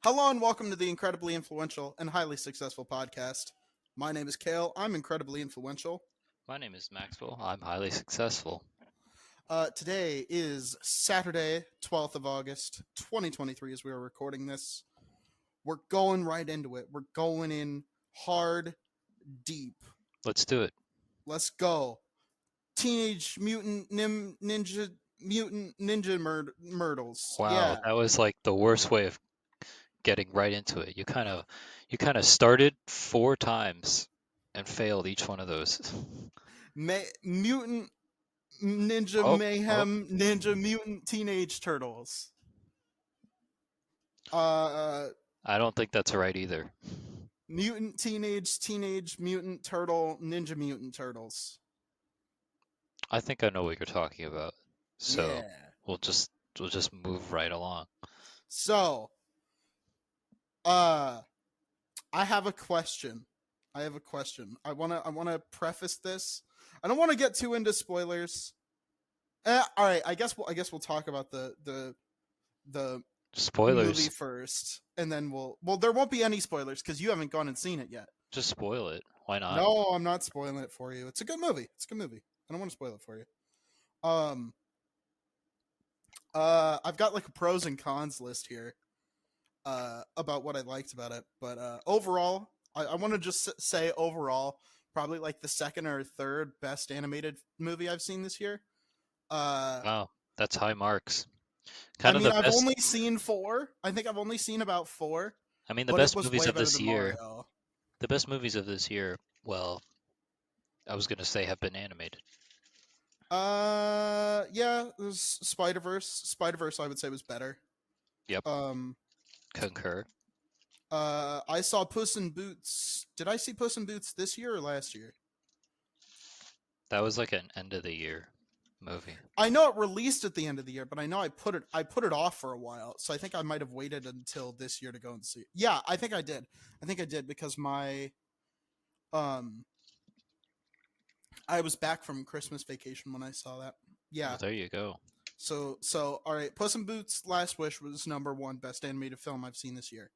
Hello and welcome to the incredibly influential and highly successful podcast. My name is Kael. I'm incredibly influential. My name is Maxwell. I'm highly successful. Today is Saturday, 12th of August, 2023 as we are recording this. We're going right into it. We're going in hard, deep. Let's do it. Let's go. Teenage Mutant Ninja Myrtles. Wow, Yeah. that was like the worst way of getting right into it. You kind of started four times and failed each one of those. Mutant Ninja Oh, oh, Mayhem Ninja Mutant Teenage Turtles. Uh, I don't think that's right either. Mutant Teenage Mutant Turtle Ninja Mutant Turtles. I think I know what you're talking about. So Yeah. we'll just move right along. So, I have a question. I wanna preface this. I don't want to get too into spoilers. All right. I guess we'll talk about the movie Spoilers. first, and then well there won't be any spoilers because you haven't gone and seen it yet. Just spoil it. Why not? No, I'm not spoiling it for you. It's a good movie. I don't want to spoil it for you. Um, I've got like a pros and cons list here. About what I liked about it, but overall, I want to just say overall, probably like the second or third best animated movie I've seen this year. Uh, Wow, that's high marks. I Kind of mean, the I've best. only seen four. I think I've only seen about four, I mean, the but it best was movies way of better this than year. Mario. The best movies of this year. Well, I was gonna say have been animated. Yeah, it was Spider-Verse. Spider-Verse, I would say, was better. Yep, Um, concur. I saw Puss in Boots. Did I see Puss in Boots this year or last year? That was like an end of the year movie. I know it released at the end of the year, but I know I put it off for a while. So I think I might have waited until this year to go and see it. Yeah, I think I did. Because my um I was back from Christmas vacation when I saw that. Well, Yeah. there you go. So all right, Puss in Boots Last Wish was number 1 best animated film I've seen this year.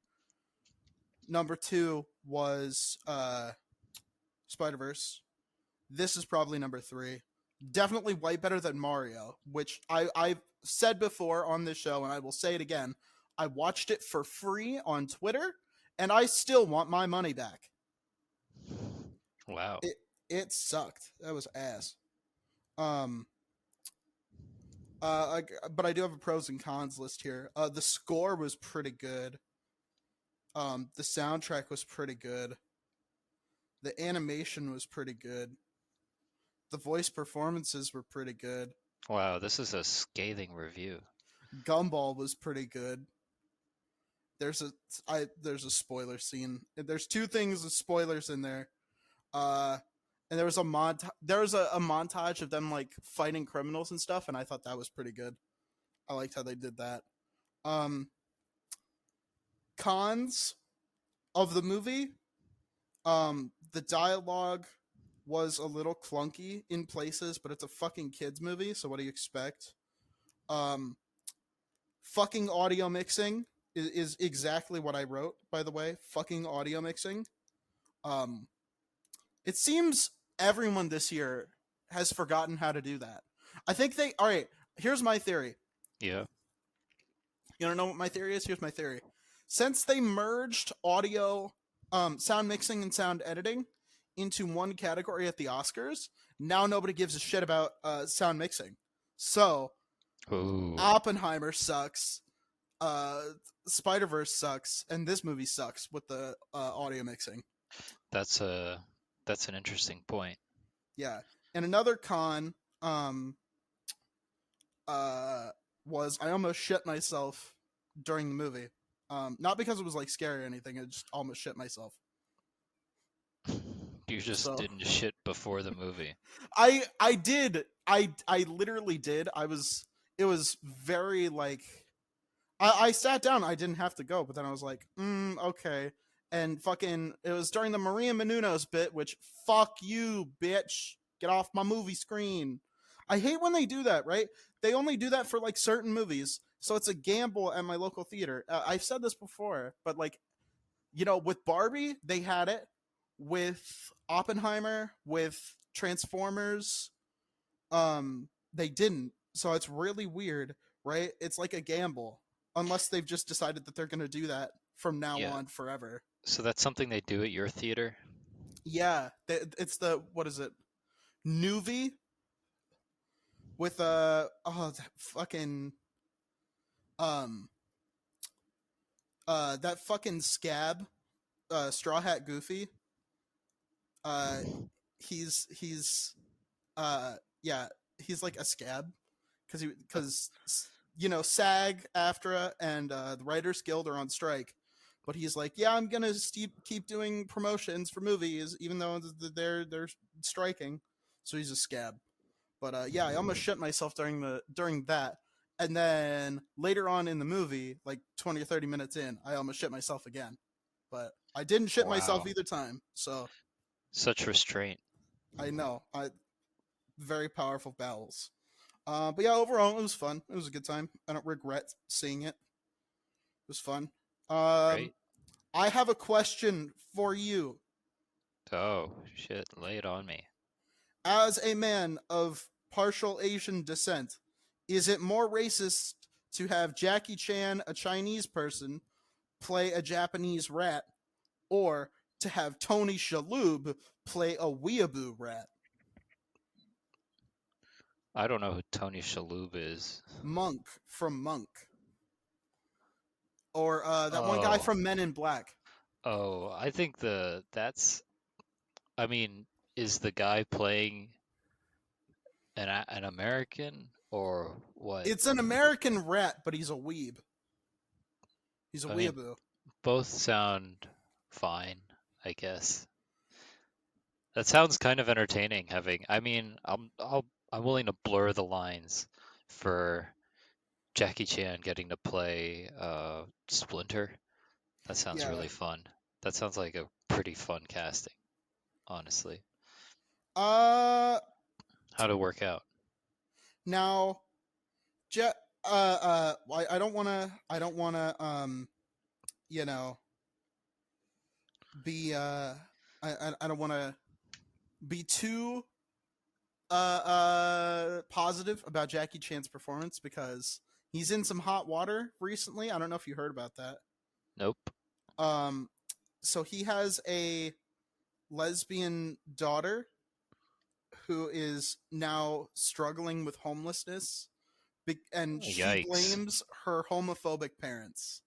Number 2 was Spider-Verse. This is probably number 3. Definitely way better than Mario, which I've said before on this show, and I will say it again. I watched it for free on Twitter, and I still want my money back. Wow. It sucked. That was ass. Um. But I do have a pros and cons list here. The score was pretty good. The soundtrack was pretty good. The animation was pretty good. The voice performances were pretty good. Wow, this is a scathing review. Gumball was pretty good. There's a spoiler scene. There's two things with spoilers in there. And there was a montage of them like fighting criminals and stuff, and I thought that was pretty good. I liked how they did that. Um, Cons of the movie. The dialogue was a little clunky in places, but it's a fucking kids movie, so what do you expect? Um, Fucking audio mixing is exactly what I wrote, by the way. Fucking audio mixing. Um, it seems everyone this year has forgotten how to do that. I think they. All right, here's my theory. Yeah. You don't know what my theory is? Here's my theory. Since they merged audio, sound mixing and sound editing into one category at the Oscars, now nobody gives a shit about sound mixing. So Ooh. Oppenheimer sucks. Spider-Verse sucks, and this movie sucks with the audio mixing. That's an interesting point. Yeah, and another con was I almost shit myself during the movie. Not because it was like scary or anything. I just almost shit myself. You just So didn't shit before the movie. I did. I literally did. It was very like I sat down. I didn't have to go, but then I was like, okay. And fucking, it was during the Maria Menounos bit, which fuck you, bitch, get off my movie screen. I hate when they do that, right? They only do that for like certain movies. So it's a gamble at my local theater. I've said this before, but like, with Barbie, they had it. With Oppenheimer, with Transformers, they didn't. So it's really weird, right? It's like a gamble. Unless they've just decided that they're going to do that from now Yeah. on forever. So that's something they do at your theater? Yeah, it's the what is it? Nuvi with that fucking um that fucking scab Straw Hat Goofy. Uh he's yeah, he's like a scab because SAG, AFTRA, and the Writers Guild are on strike. But he's like, yeah, I'm gonna keep doing promotions for movies, even though they're striking. So he's a scab. But yeah, I almost shit myself during that. And then later on in the movie, like 20 or 30 minutes in, I almost shit myself again. But I didn't shit myself Wow. either time. So Such restraint. I know. Very powerful bowels. But yeah, overall, it was fun. It was a good time. I don't regret seeing it. It was fun. Um, Great. I have a question for you. Oh, shit. Lay it on me. As a man of partial Asian descent, is it more racist to have Jackie Chan, a Chinese person, play a Japanese rat, or to have Tony Shalhoub play a weeaboo rat? I don't know who Tony Shalhoub is. Monk from Monk, or that one guy Oh. from Men in Black. Oh, I think I mean, is the guy playing an American or what? It's an American rat, but he's a weeb. He's a I mean, weeaboo. both sound fine, I guess. That sounds kind of entertaining I mean, I'm willing to blur the lines for Jackie Chan getting to play Splinter. That sounds Yeah. really fun. That sounds like a pretty fun casting, honestly. Uh. How'd it work out? Now, Je- I don't want to. I don't want to. You know, be. I don't want to be too. Positive about Jackie Chan's performance because he's in some hot water recently. I don't know if you heard about that. Nope. Um. So he has a lesbian daughter who is now struggling with homelessness, and she Yikes. blames her homophobic parents.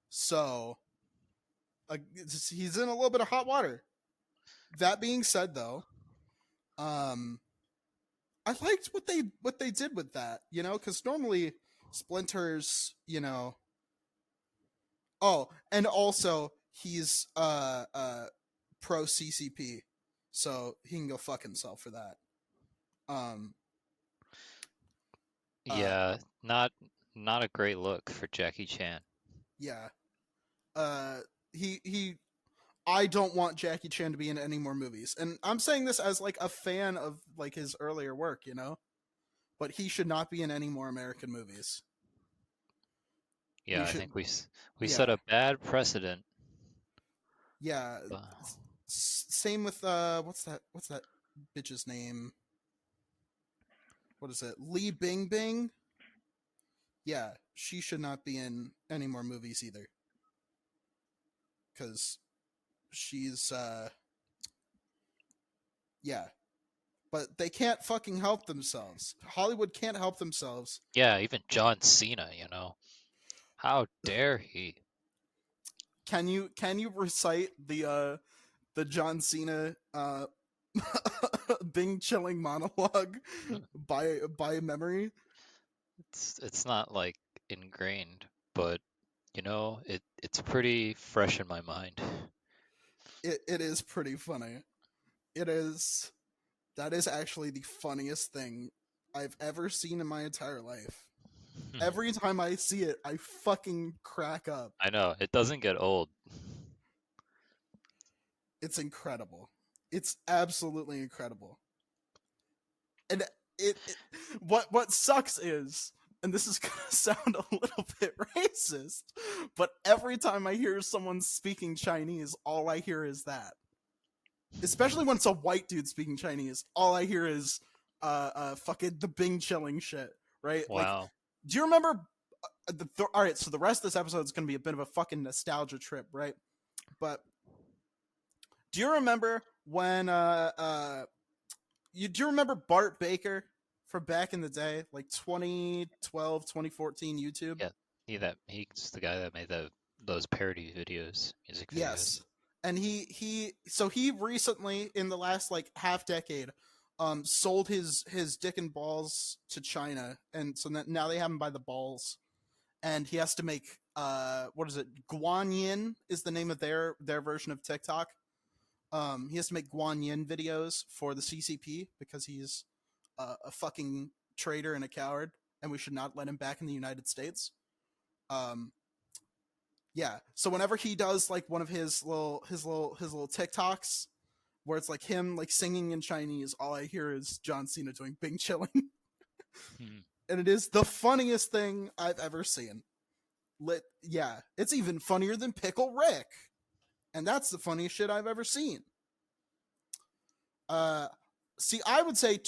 So he's in a little bit of hot water. That being said, though, um, I liked what they did with that. Because normally Splinter's, Oh, and also he's pro CCP, so he can go fuck himself for that. Um, uh, Yeah, not a great look for Jackie Chan. yeah. Uh, he I don't want Jackie Chan to be in any more movies. And I'm saying this as like a fan of like his earlier work. But he should not be in any more American movies. Yeah, We I should think we set yeah. a bad precedent. Yeah. But Same with what's that bitch's name? What is it? Lee Bing Bing? Yeah, she should not be in any more movies either. Cuz she's yeah, but they can't fucking help themselves. Hollywood can't help themselves. yeah, even John Cena, how dare he? Can you recite the John Cena Bing chilling monologue by memory? It's not like ingrained, but it's pretty fresh in my mind. It is pretty funny. It is that is actually the funniest thing I've ever seen in my entire life. Every time I see it, I fucking crack up. I know, it doesn't get old. It's incredible. It's absolutely incredible. And it what sucks is, and this is gonna sound a little bit racist, but every time I hear someone speaking Chinese, all I hear is that. Especially when it's a white dude speaking Chinese, all I hear is fucking the Bing chilling shit, right? Like, Wow. do you remember? All right, so the rest of this episode is gonna be a bit of a fucking nostalgia trip, right? But do you remember when do you remember Bart Baker from back in the day, like 2012, 2014 YouTube? Yeah. He's the guy that made those parody videos, music videos. Yes. And he recently, in the last like half decade, sold his dick and balls to China, and so now they have him by the balls, and he has to make what is it? Guanyin is the name of their version of TikTok. He has to make Guanyin videos for the CCP because he's a fucking traitor and a coward, and we should not let him back in the United States. Yeah. So whenever he does like one of his little TikToks where it's like him like singing in Chinese, all I hear is John Cena doing Bing chilling, Hmm. and it is the funniest thing I've ever seen. Yeah, it's even funnier than Pickle Rick, and that's the funniest shit I've ever seen. See, I would say,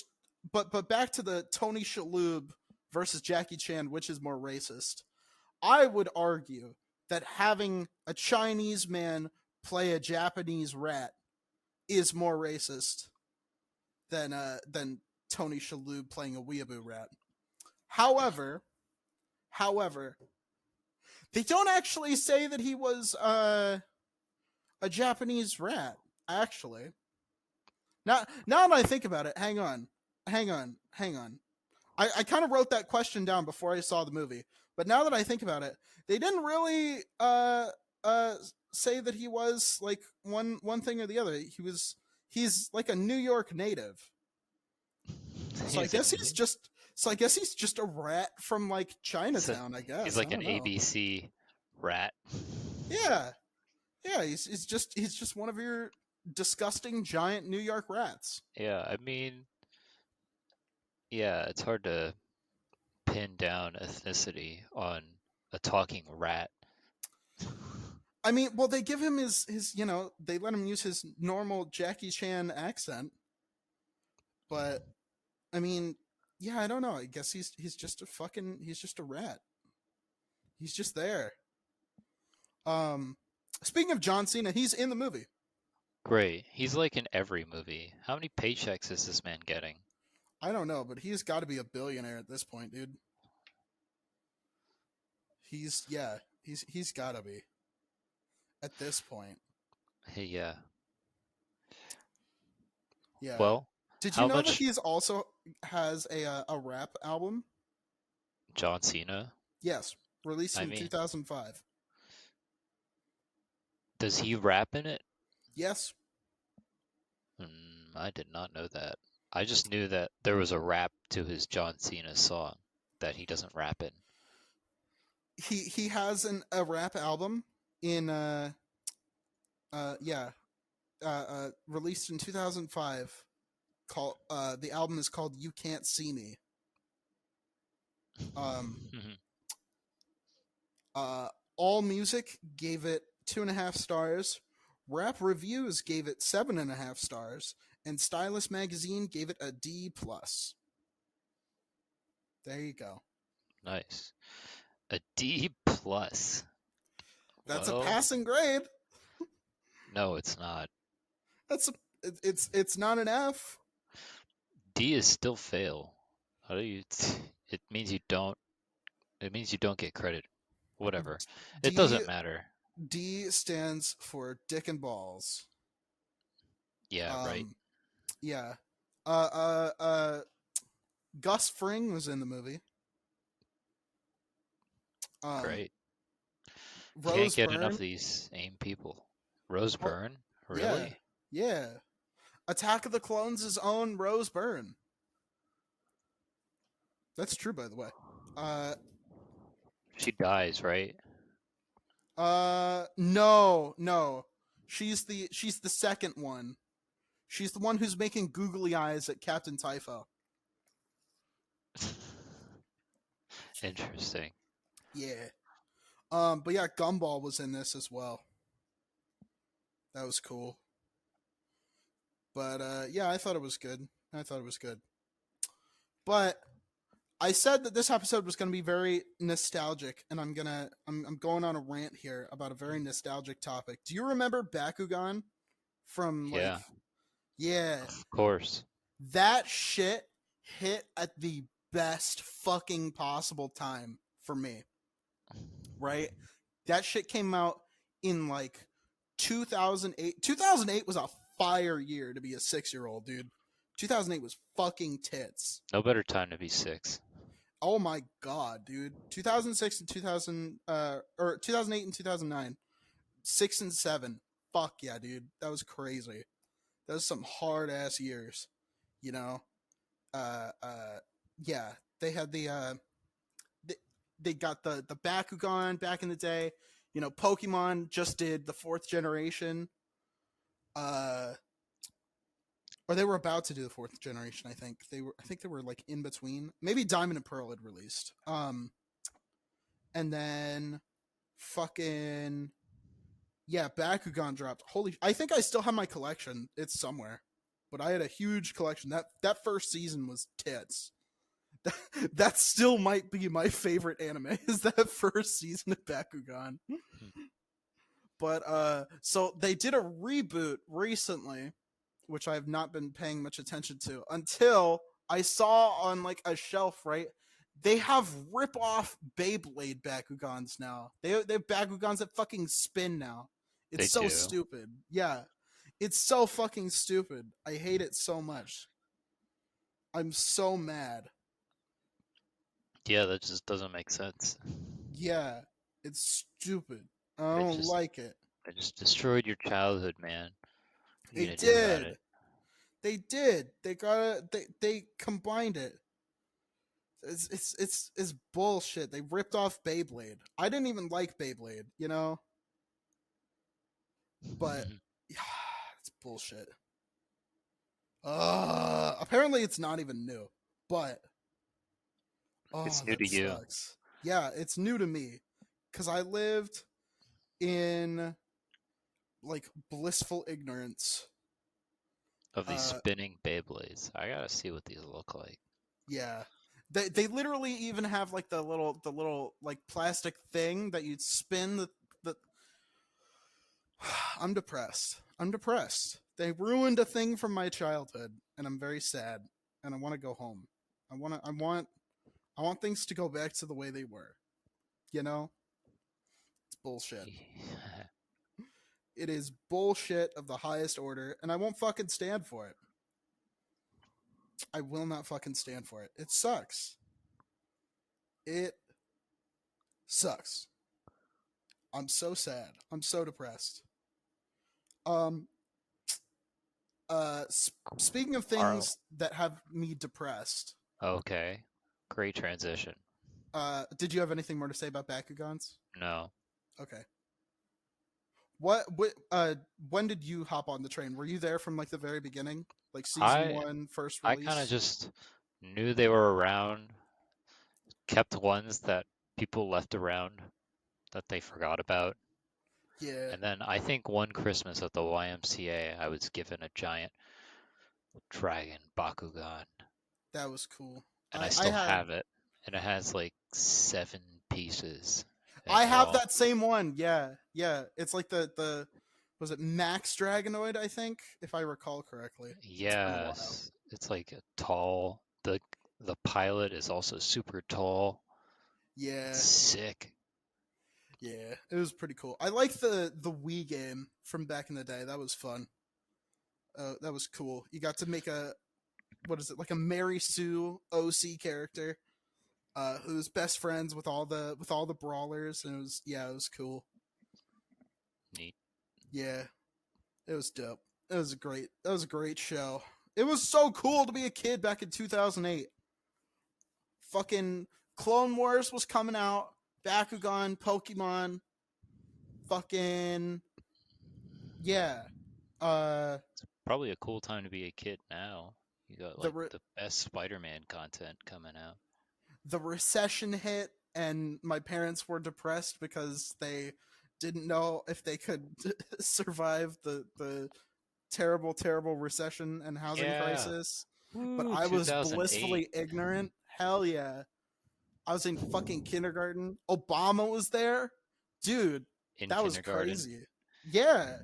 but back to the Tony Shalhoub versus Jackie Chan, which is more racist. I would argue that having a Chinese man play a Japanese rat is more racist than Tony Shalhoub playing a weeaboo rat. However, they don't actually say that he was a Japanese rat. Actually, now that I think about it, hang on. I kind of wrote that question down before I saw the movie, but now that I think about it, they didn't really say that he was like one thing or the other. He's like a New York native, so I guess he's just a rat from like Chinatown. I guess He's like I an don't know. ABC rat. Yeah, yeah. He's just one of your disgusting giant New York rats. Yeah, I mean, yeah, it's hard to pin down ethnicity on a talking rat. I mean, well, they give him his they let him use his normal Jackie Chan accent, but I mean, yeah, I don't know. I guess he's just he's just a rat. He's just there. Speaking of John Cena, he's in the movie. Great. He's like in every movie. How many paychecks is this man getting? I don't know, but he's got to be a billionaire at this point, dude. He's got to be at this point. Hey, yeah. Yeah. Well, Did you how know that much he's also has a rap album? John Cena? Yes, released I in mean, 2005. does he rap in it? Yes. I did not know that. I just knew that there was a rap to his John Cena song that he doesn't rap in. He has a rap album in released in 2005 called the album is called You Can't See Me. All Music gave it 2.5 stars. Rap Reviews gave it 7.5 stars, and Stylist Magazine gave it a D plus. There you go. Nice. A D plus. That's Well, a passing grade. no, it's not. It's not an F. D is still fail. How do you? It means you don't. It means you don't get credit. Whatever. It D doesn't matter. D stands for Dick and Balls. Yeah, right. Yeah. Gus Fring was in the movie. Great. Can't Rose get enough Byrne. of these AIM people. Rose Oh, Byrne? yeah. Really? Yeah. Attack of the Clones' own Rose Byrne. That's true, by the way. She dies, right? No. She's the second one. She's the one who's making googly eyes at Captain Typho. Interesting. Yeah. But yeah, Gumball was in this as well. That was cool. But yeah, I thought it was good. I thought it was good. But I said that this episode was going to be very nostalgic, and I'm going on a rant here about a very nostalgic topic. Do you remember Bakugan from like, Yeah, yeah, of course. that shit hit at the best fucking possible time for me, right? That shit came out in like 2008. 2008 was a fire year to be a 6-year old, dude. 2008 was fucking tits. No better time to be 6. Oh my god, dude. 2006 and 2008 and 2009. 6 and 7. Fuck yeah, dude. That was crazy. That was some hard ass years, you know. Uh uh yeah, they had they, they got the Bakugan back in the day. You know, Pokemon just did the 4th generation. Uh or they were about to do the 4th generation, I think. They were like in between. Maybe Diamond and Pearl had released. And then fucking yeah, Bakugan dropped. I think I still have my collection. It's somewhere. But I had a huge collection. That first season was tits. That still might be my favorite anime is that first season of Bakugan. But so they did a reboot recently, which I have not been paying much attention to until I saw on like a shelf, right? They have rip-off Beyblade Bakugans now. They have Bakugans that fucking spin now. They It's so do. stupid. Yeah. It's so fucking stupid. I hate it so much. I'm so mad. Yeah, that just doesn't make sense. Yeah. It's stupid. I They don't just like it. they just destroyed your childhood, man. What are you They gonna do about did. it? They did. They combined it. It's bullshit. They ripped off Beyblade. I didn't even like Beyblade, you know? But yeah, it's bullshit. Apparently it's not even new. But It's oh, new that to you. sucks. Yeah, it's new to me cuz I lived in like blissful ignorance. Of these Uh spinning Beyblades. I gotta see what these look like. yeah. They literally even have like the little like plastic thing that you'd spin the I'm depressed. I'm depressed. They ruined a thing from my childhood, and I'm very sad. And I want to go home. I want things to go back to the way they were. You know, it's bullshit. It is bullshit of the highest order, and I won't fucking stand for it. I will not fucking stand for it. It sucks. It sucks. I'm so sad. I'm so depressed. Um. Speaking of Are things that have me depressed, okay. Great transition. did you have anything more to say about Bakugans? No. Okay. When did you hop on the train? Were you there from like the very beginning? Like season I 1 first I kinda release? just knew they were around, kept ones that people left around that they forgot about. Yeah, And then I think one Christmas at the YMCA, I was given a giant dragon Bakugan, that was cool. and I I still had have it. And it has like 7 pieces in I have all. that same one. Yeah. Yeah. It's like the was it Max Dragonoid, I think, if I recall correctly. It's been a while. Yes, it's like a tall. The pilot is also super tall. It's Yeah. sick. Yeah. It was pretty cool. I like the Wii game from back in the day. That was fun. That was cool. You got to make a what is it like a Mary Sue OC character who's best friends with all the brawlers, and it was cool. Neat. Yeah, it was dope. That was a great show. It was so cool to be a kid back in 2008. Fucking Clone Wars was coming out, Bakugan, Pokemon, fucking yeah. Uh, Probably a cool time to be a kid now. You got the like the best Spider-Man content coming out. the recession hit and my parents were depressed because they didn't know if they could survive the terrible, terrible recession and housing Yeah. crisis. But Woo, I was 2008 blissfully ignorant. Hell yeah. I was in fucking kindergarten. Obama was there. Dude, in that was kindergarten. crazy. Yeah.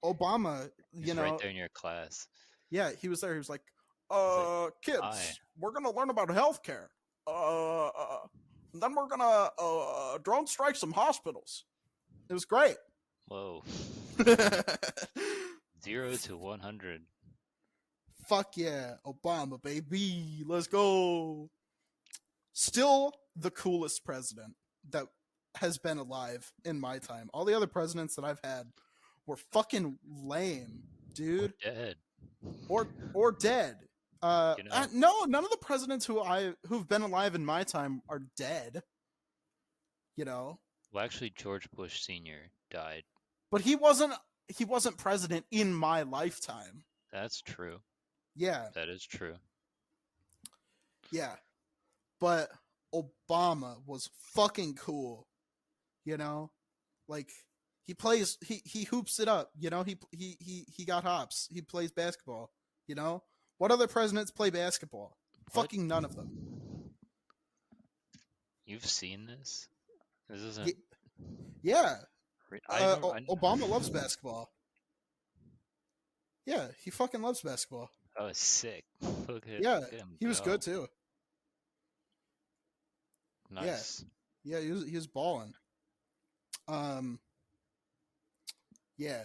Obama, He's right there in your class. yeah, he was there. He was like, He's like, hi. kids, we're going to learn about healthcare. Then we're going to drone strike some hospitals. It was great. Whoa. 0 to 100. Fuck yeah, Obama, baby. Let's go. Still the coolest president that has been alive in my time. All the other presidents that I've had were fucking lame, dude. Or dead. Or dead. You know? No, none of the presidents who've been alive in my time are dead. You know, Well, actually, George Bush Sr. died. but he wasn't president in my lifetime. That's true. Yeah, That is true. yeah. But Obama was fucking cool. You know, like he hoops it up. You know, he got hops. He plays basketball. You know, what other presidents play basketball? What? Fucking none of them. You've seen this? This isn't. Yeah. I Obama loves basketball. Yeah, he fucking loves basketball. That was sick. Look at him he was go. good too. Nice. Yeah, he was balling. Yeah,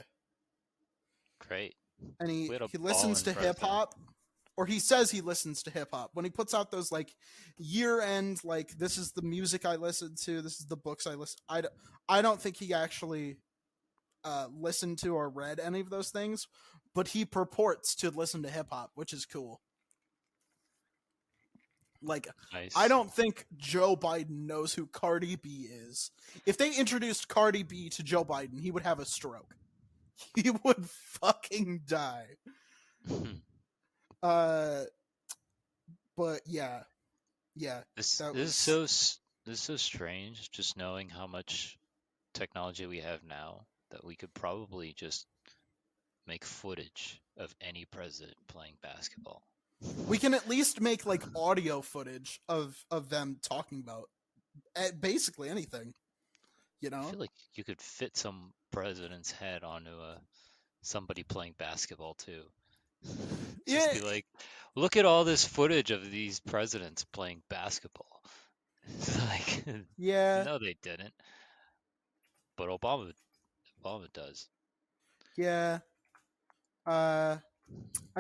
Great. and he We had a listens to ballin' hip president. hop, or he says he listens to hip hop when he puts out those like year end like this is the music I listen to, this is the books I listen. I don't think he actually listened to or read any of those things, but he purports to listen to hip hop, which is cool. Like, Nice. I don't think Joe Biden knows who Cardi B is. If they introduced Cardi B to Joe Biden, he would have a stroke. He would fucking die. But yeah. This that is was- so strange. Just knowing how much technology we have now that we could probably just make footage of any president playing basketball. We can at least make like audio footage of them talking about basically anything. You I know? feel like you could fit some president's head onto somebody playing basketball too. Just Yeah. be like, look at all this footage of these presidents playing basketball. It's like, Yeah. no, they didn't. But Obama does. Yeah. I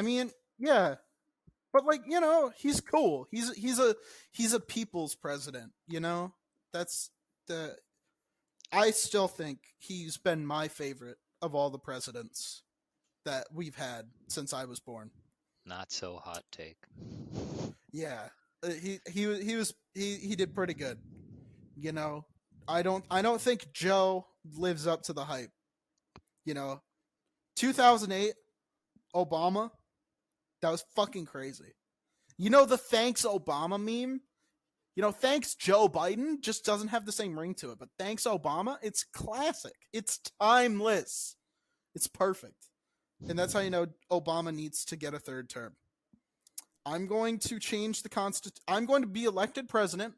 mean, yeah. But like, you know, he's cool. He's a people's president, you know? That's the I still think he's been my favorite of all the presidents that we've had since I was born. Not so hot take. Yeah. He did pretty good. You know, I don't think Joe lives up to the hype. You know, 2008 Obama, that was fucking crazy. You know the thanks Obama meme? You know, thanks Joe Biden just doesn't have the same ring to it, but thanks Obama, it's classic. It's timeless. It's perfect. And that's how you know Obama needs to get a third term. I'm going to change the I'm going to be elected president.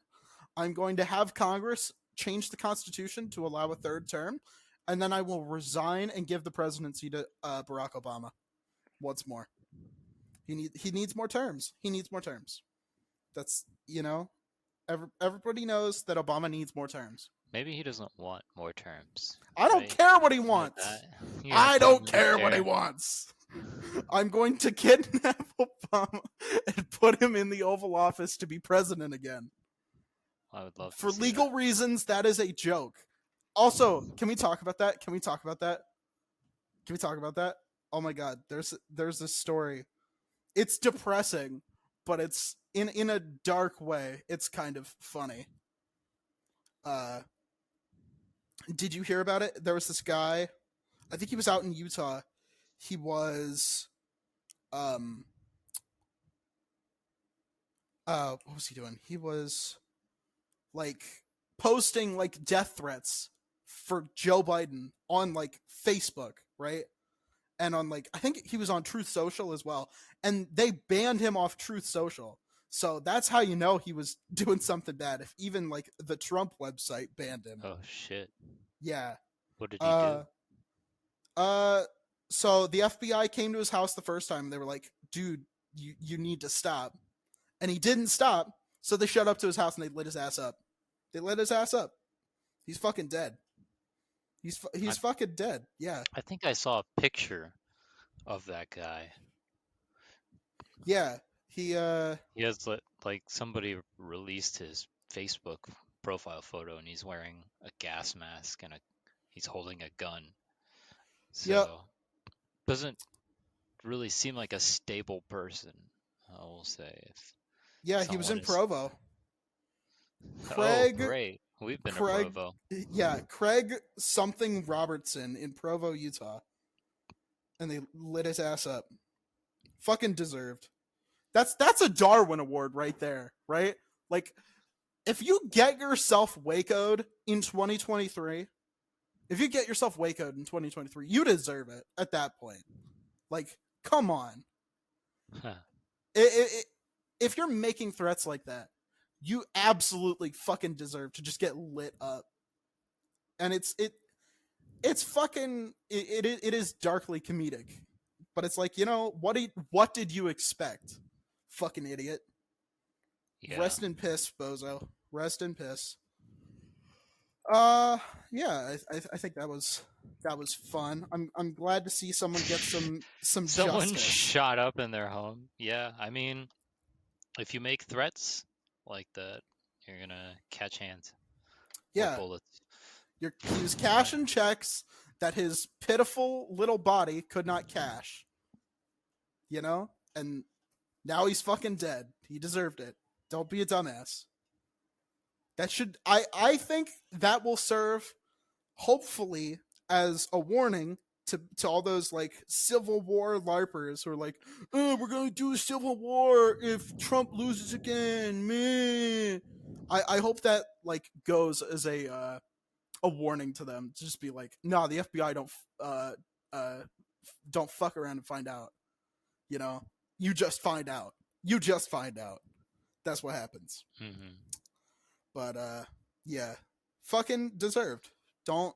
I'm going to have Congress change the Constitution to allow a third term, and then I will resign and give the presidency to Barack Obama. Once more. He needs more terms. He needs more terms. That's, you know, everybody knows that Obama needs more terms. Maybe he doesn't want more terms. I don't care what he You know wants. that? I don't care what he wants. I'm going to kidnap Obama and put him in the Oval Office to be president again. I would love For to see legal that. reasons, that is a joke. Also, can we talk about that? Can we talk about that? Can we talk about that? Oh my god, there's this story. It's depressing, but it's in a dark way. It's kind of funny. Did you hear about it? There was this guy, I think he was out in Utah. He was what was he doing? He was like posting like death threats for Joe Biden on like Facebook, right? And on like I think he was on Truth Social as well, and they banned him off Truth Social. So that's how you know he was doing something bad. If even like the Trump website banned him. Oh shit. Yeah. What did he Uh do? uh so the FBI came to his house the first time and they were like, "Dude, you need to stop." And he didn't stop. So they showed up to his house and they lit his ass up. They lit his ass up. He's fucking dead. He's I, fucking dead. Yeah. I think I saw a picture of that guy. Yeah. He He has like somebody released his Facebook profile photo and he's wearing a gas mask and he's holding a gun. yep. So doesn't really seem like a stable person, I will say. If Yeah, he was someone in is Provo. Oh, Craig great. We've been to Craig Provo. yeah, Craig something Robertson in Provo, Utah. And they lit his ass up. Fucking deserved. That's a Darwin award right there, right? Like if you get yourself Waco'd in 2023, if you get yourself Waco'd in 2023, you deserve it at that point. Like, come on. Huh. If you're making threats like that, you absolutely fucking deserve to just get lit up. And it's fucking it is darkly comedic, but it's like, you know, what did you expect, fucking idiot? Yeah. Rest in piss, bozo. Rest in piss. Yeah, I think that was fun. I'm glad to see someone get some Someone justice. shot up in their home. Yeah, I mean, if you make threats like that, you're gonna catch hands or Yeah, bullets. he was cashing checks that his pitiful little body could not cash. You know, and now he's fucking dead. He deserved it. Don't be a dumbass. That should I think that will serve hopefully as a warning to all those like Civil War LARPers who are like, oh, we're gonna do a civil war if Trump loses again. Meh. I hope that like goes as a warning to them to just be like, no, the FBI don't fuck around and find out. You know, you just find out. You just find out. That's what happens. Mm-hmm. But yeah, fucking deserved. Don't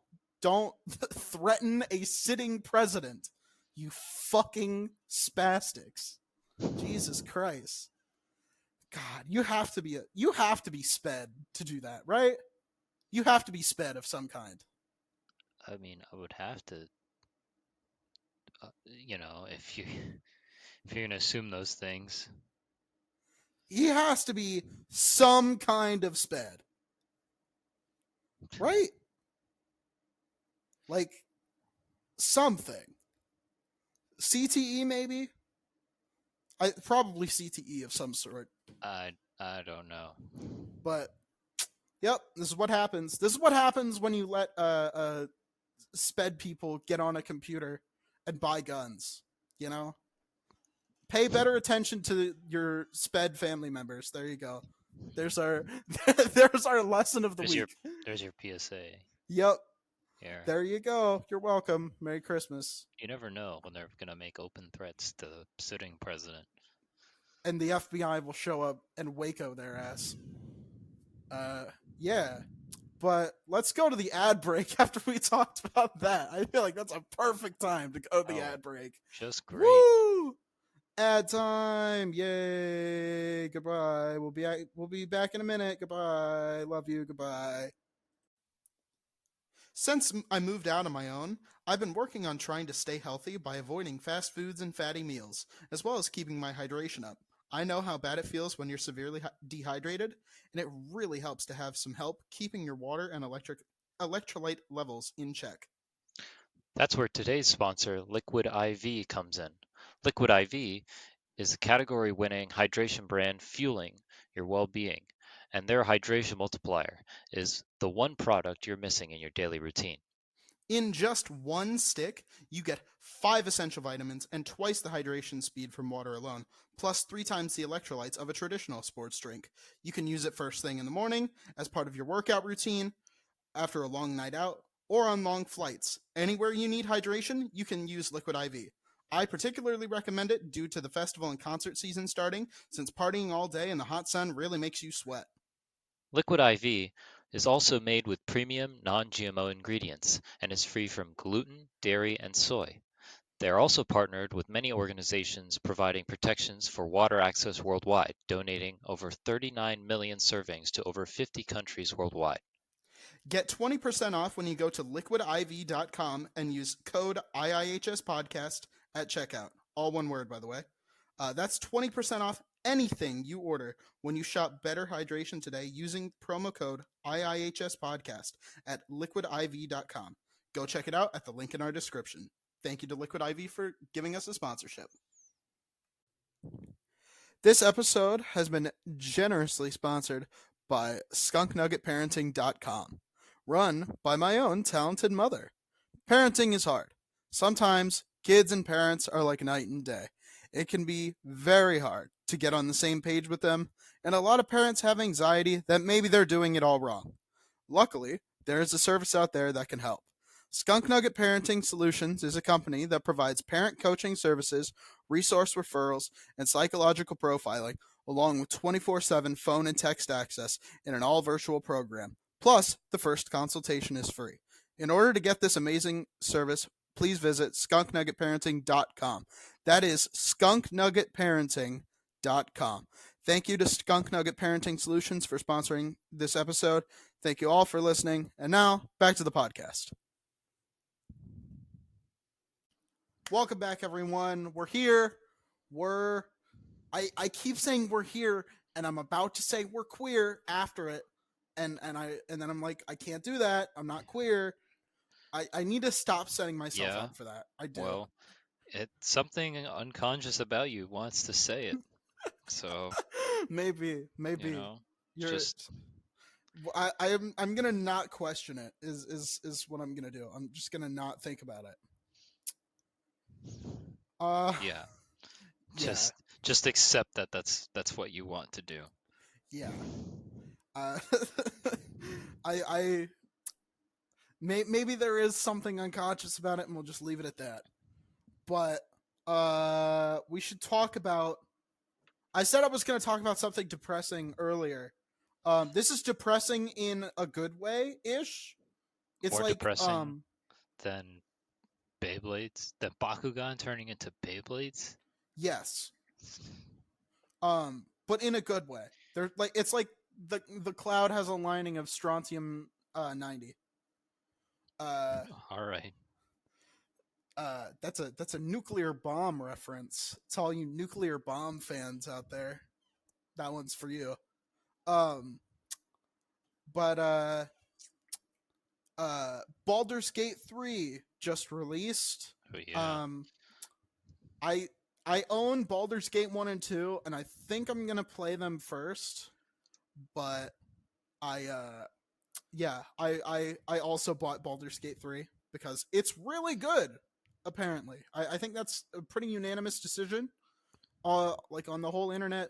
threaten a sitting president. You fucking spastics. Jesus Christ. God, you have to be sped to do that, right? You have to be sped of some kind. I mean, I would have to, if if you're gonna assume those things. He has to be some kind of sped. Right? Like something. CTE maybe? Probably CTE of some sort. I don't know. But yep, this is what happens. This is what happens when you let sped people get on a computer and buy guns, you know? Pay better attention to your sped family members. There you go. There's our there's our lesson of the week. There's your PSA. Yep. Here. There you go. You're welcome. Merry Christmas. You never know when they're gonna make open threats to the sitting president. And the FBI will show up and Waco their ass. Yeah. But let's go to the ad break after we talked about that. I feel like that's a perfect time to go to the ad break. Just great. Woo! Ad time. Yay. Goodbye. We'll be back in a minute. Goodbye. Love you. Goodbye. Since I moved out on my own, I've been working on trying to stay healthy by avoiding fast foods and fatty meals, as well as keeping my hydration up. I know how bad it feels when you're severely dehydrated, and it really helps to have some help keeping your water and electrolyte levels in check. That's where today's sponsor, Liquid IV, comes in. Liquid IV is a category-winning hydration brand fueling your well-being, and their hydration multiplier is the one product you're missing in your daily routine. In just one stick, you get 5 essential vitamins and twice the hydration speed from water alone, plus 3 times the electrolytes of a traditional sports drink. You can use it first thing in the morning, as part of your workout routine, after a long night out, or on long flights. Anywhere you need hydration, you can use Liquid IV. I particularly recommend it due to the festival and concert season starting, since partying all day in the hot sun really makes you sweat. Liquid IV is also made with premium non-GMO ingredients and is free from gluten, dairy, and soy. They are also partnered with many organizations providing protections for water access worldwide, donating over 39 million servings to over 50 countries worldwide. Get 20% off when you go to liquidiv.com and use code IIHS podcast at checkout. All one word, by the way. That's 20% off anything you order when you shop Better Hydration today using promo code IIHS podcast at liquidiv.com. Go check it out at the link in our description. Thank you to Liquid IV for giving us a sponsorship. This episode has been generously sponsored by skunknuggetparenting.com, run by my own talented mother. Parenting is hard. Sometimes kids and parents are like night and day. It can be very hard to get on the same page with them, and a lot of parents have anxiety that maybe they're doing it all wrong. Luckily, there is a service out there that can help. Skunk Nugget Parenting Solutions is a company that provides parent coaching services, resource referrals, and psychological profiling, along with 24/7 phone and text access in an all-virtual program. Plus, the first consultation is free. In order to get this amazing service, please visit skunknuggetparenting.com. That is skunknuggetparenting.com. Thank you to Skunk Nugget Parenting Solutions for sponsoring this episode. Thank you all for listening. And now, back to the podcast. Welcome back, everyone. We're here. I keep saying we're here, and I'm about to say we're queer after it, and then I'm like, I can't do that. I'm not queer. I need to stop setting myself Yeah, up for that. I do. well, it's something unconscious about you wants to say it. So, maybe you know, you're. just I'm gonna not question it. Is what I'm gonna do. I'm just gonna not think about it. yeah, Yeah, just accept that that's what you want to do. yeah. Uh, I maybe there is something unconscious about it, and we'll just leave it at that. But we should talk about. I said I was going to talk about something depressing earlier. This is depressing in a good way ish. It's More like depressing than Beyblades, than Bakugan turning into Beyblades. yes. But in a good way. They're like it's like the cloud has a lining of strontium 90. All right. That's a nuclear bomb reference. It's all you nuclear bomb fans out there. That one's for you. But Baldur's Gate 3 just released. Oh, yeah. I own Baldur's Gate 1 and 2, and I think I'm gonna play them first. But I also bought Baldur's Gate 3 because it's really good. Apparently, I think that's a pretty unanimous decision. Like on the whole internet,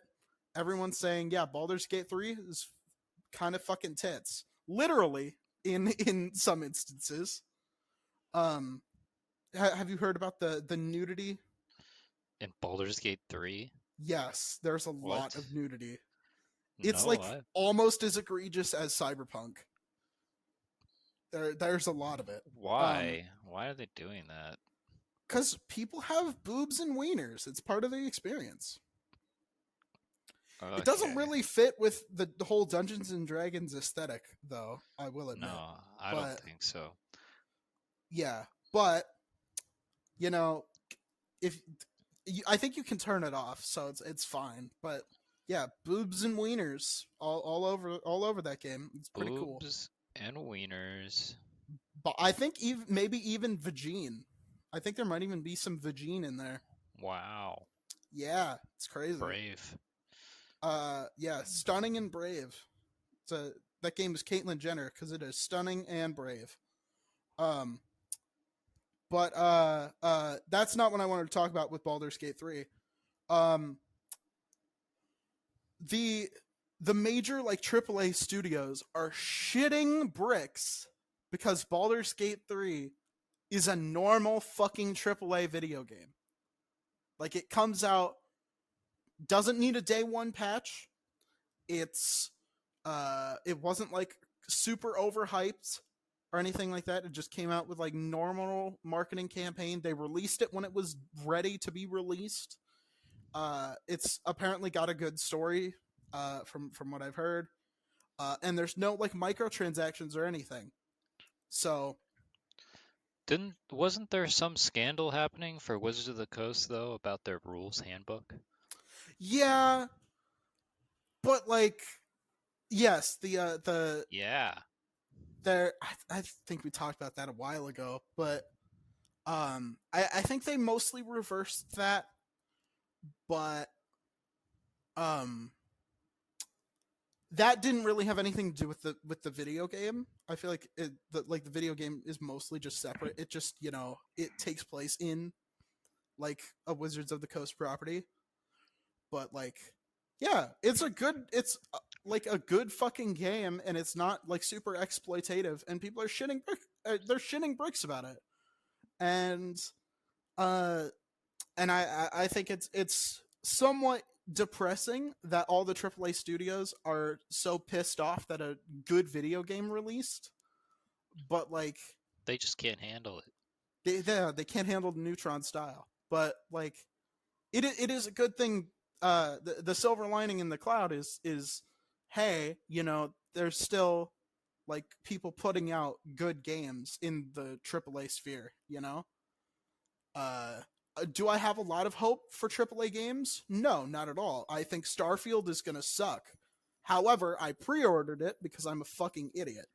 everyone's saying, yeah, Baldur's Gate 3 is kind of fucking tits. Literally, in some instances. Have you heard about the nudity? In Baldur's Gate 3? Yes, there's a lot What? of nudity. It's No, like almost as egregious as Cyberpunk. There's a lot of it. why? Why are they doing that? Because people have boobs and wieners. It's part of the experience. Okay. It doesn't really fit with the whole Dungeons and Dragons aesthetic, though, I will admit. No, I don't think so. Yeah, but, you know, I think you can turn it off, so it's fine. But yeah, boobs and wieners all over that game. It's pretty cool. Boobs and wieners. But I think maybe even vagine. I think there might even be some vagine in there. Wow. Yeah, it's crazy. Brave. Yeah, stunning and brave. That game is Caitlyn Jenner because it is stunning and brave. But that's not what I wanted to talk about with Baldur's Gate 3. Um, the the major like AAA studios are shitting bricks because Baldur's Gate 3 is a normal fucking AAA video game. Like it comes out, doesn't need a day one patch. It's it wasn't like super overhyped or anything like that. It just came out with like normal marketing campaign. They released it when it was ready to be released. It's apparently got a good story, from what I've heard. And there's no like microtransactions or anything. So Wasn't there some scandal happening for Wizards of the Coast though about their rules handbook? yeah, but like yes, the Yeah. there I think we talked about that a while ago, but I think they mostly reversed that, but um that didn't really have anything to do with the video game. I feel like the video game is mostly just separate. It just, it takes place in like a Wizards of the Coast property. But like yeah, it's like a good fucking game, and it's not like super exploitative, and people are they're shitting bricks about it. And uh I think it's somewhat depressing that all the AAA studios are so pissed off that a good video game released, but like They just can't handle it. they can't handle the Neutron style. But like it is a good thing. The silver lining in the cloud is hey, there's still like people putting out good games in the AAA sphere. Uh, do I have a lot of hope for AAA games? No, not at all. I think Starfield is going to suck. However, I pre-ordered it because I'm a fucking idiot.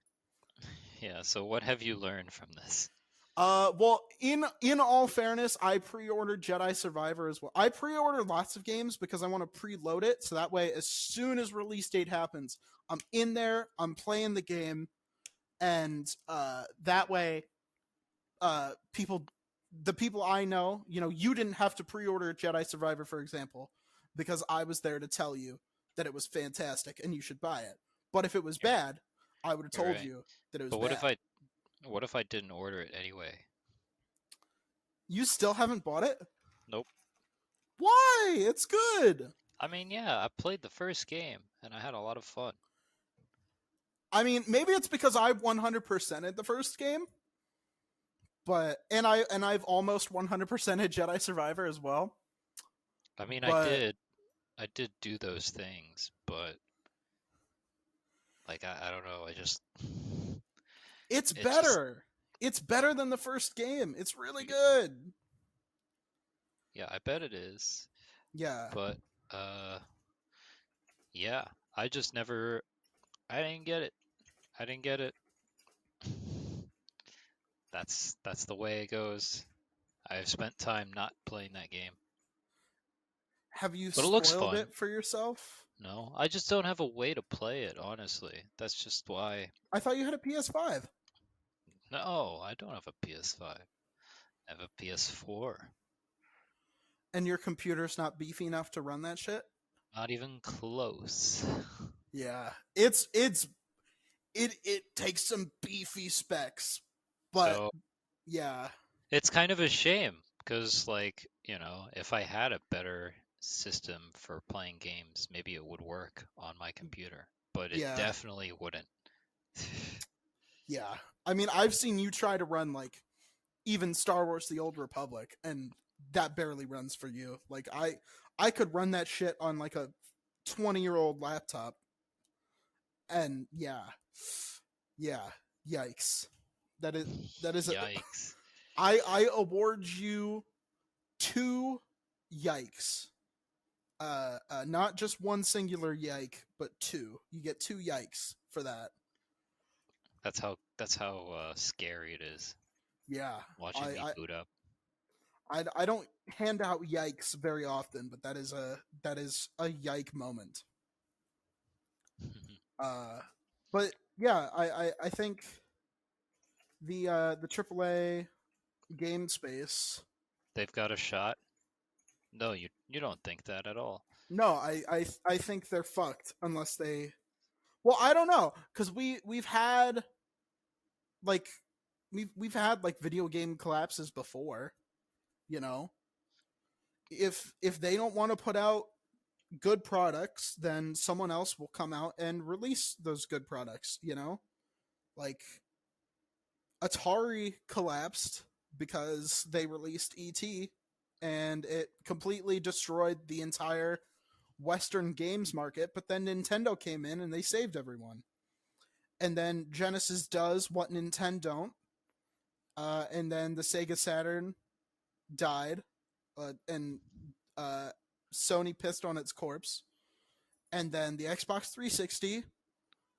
Yeah, so what have you learned from this? Well, in all fairness, I pre-ordered Jedi Survivor as well. I pre-ordered lots of games because I want to preload it, so that way, as soon as release date happens, I'm in there, I'm playing the game, and that way, the people I know, you didn't have to pre-order Jedi Survivor, for example, because I was there to tell you that it was fantastic and you should buy it. But if it was You're, bad, I would have you're told right. you that it was But bad. what if I didn't order it anyway? You still haven't bought it? Nope. Why? It's good. I mean, yeah, I played the first game and I had a lot of fun. I mean, maybe it's because I 100%ed the first game, but I've almost 100%ed Jedi Survivor as well. I mean, But I did do those things, but like I don't know, it's it just better. It's better than the first game. It's really good. yeah, I bet it is. Yeah. But yeah, I just never I didn't get it. I didn't get it. That's the way it goes. I've spent time not playing that game. Have you But it looks spoiled fun. it for yourself? No, I just don't have a way to play it, honestly. That's just why. I thought you had a PS5 No, I don't have a PS5. I have a PS4. and your computer's not beefy enough to run that shit. Not even close. Yeah. It takes some beefy specs. But So yeah. it's kind of a shame because, like, if I had a better system for playing games, maybe it would work on my computer, but it Yeah. definitely wouldn't. Yeah. I mean, I've seen you try to run like even Star Wars The Old Republic, and that barely runs for you. Like I could run that shit on like a 20-year-old laptop. And yeah. Yeah. Yikes. That is a Yikes. I award you 2 yikes. Not just one singular yike, but 2. You get 2 yikes for that. That's how scary it is Yeah. watching me boot up. I don't hand out yikes very often, but that is a yike moment. But yeah, I think the AAA game space. They've got a shot. No, you don't think that at all. No, I think they're fucked unless they. Well, I don't know because we've had like we've had like video game collapses before. You know, if they don't want to put out good products, then someone else will come out and release those good products. You know, like Atari collapsed because they released ET and it completely destroyed the entire Western games market. But then Nintendo came in and they saved everyone. And then Genesis does what Nintendo don't. And then the Sega Saturn died, and Sony pissed on its corpse. And then the Xbox 360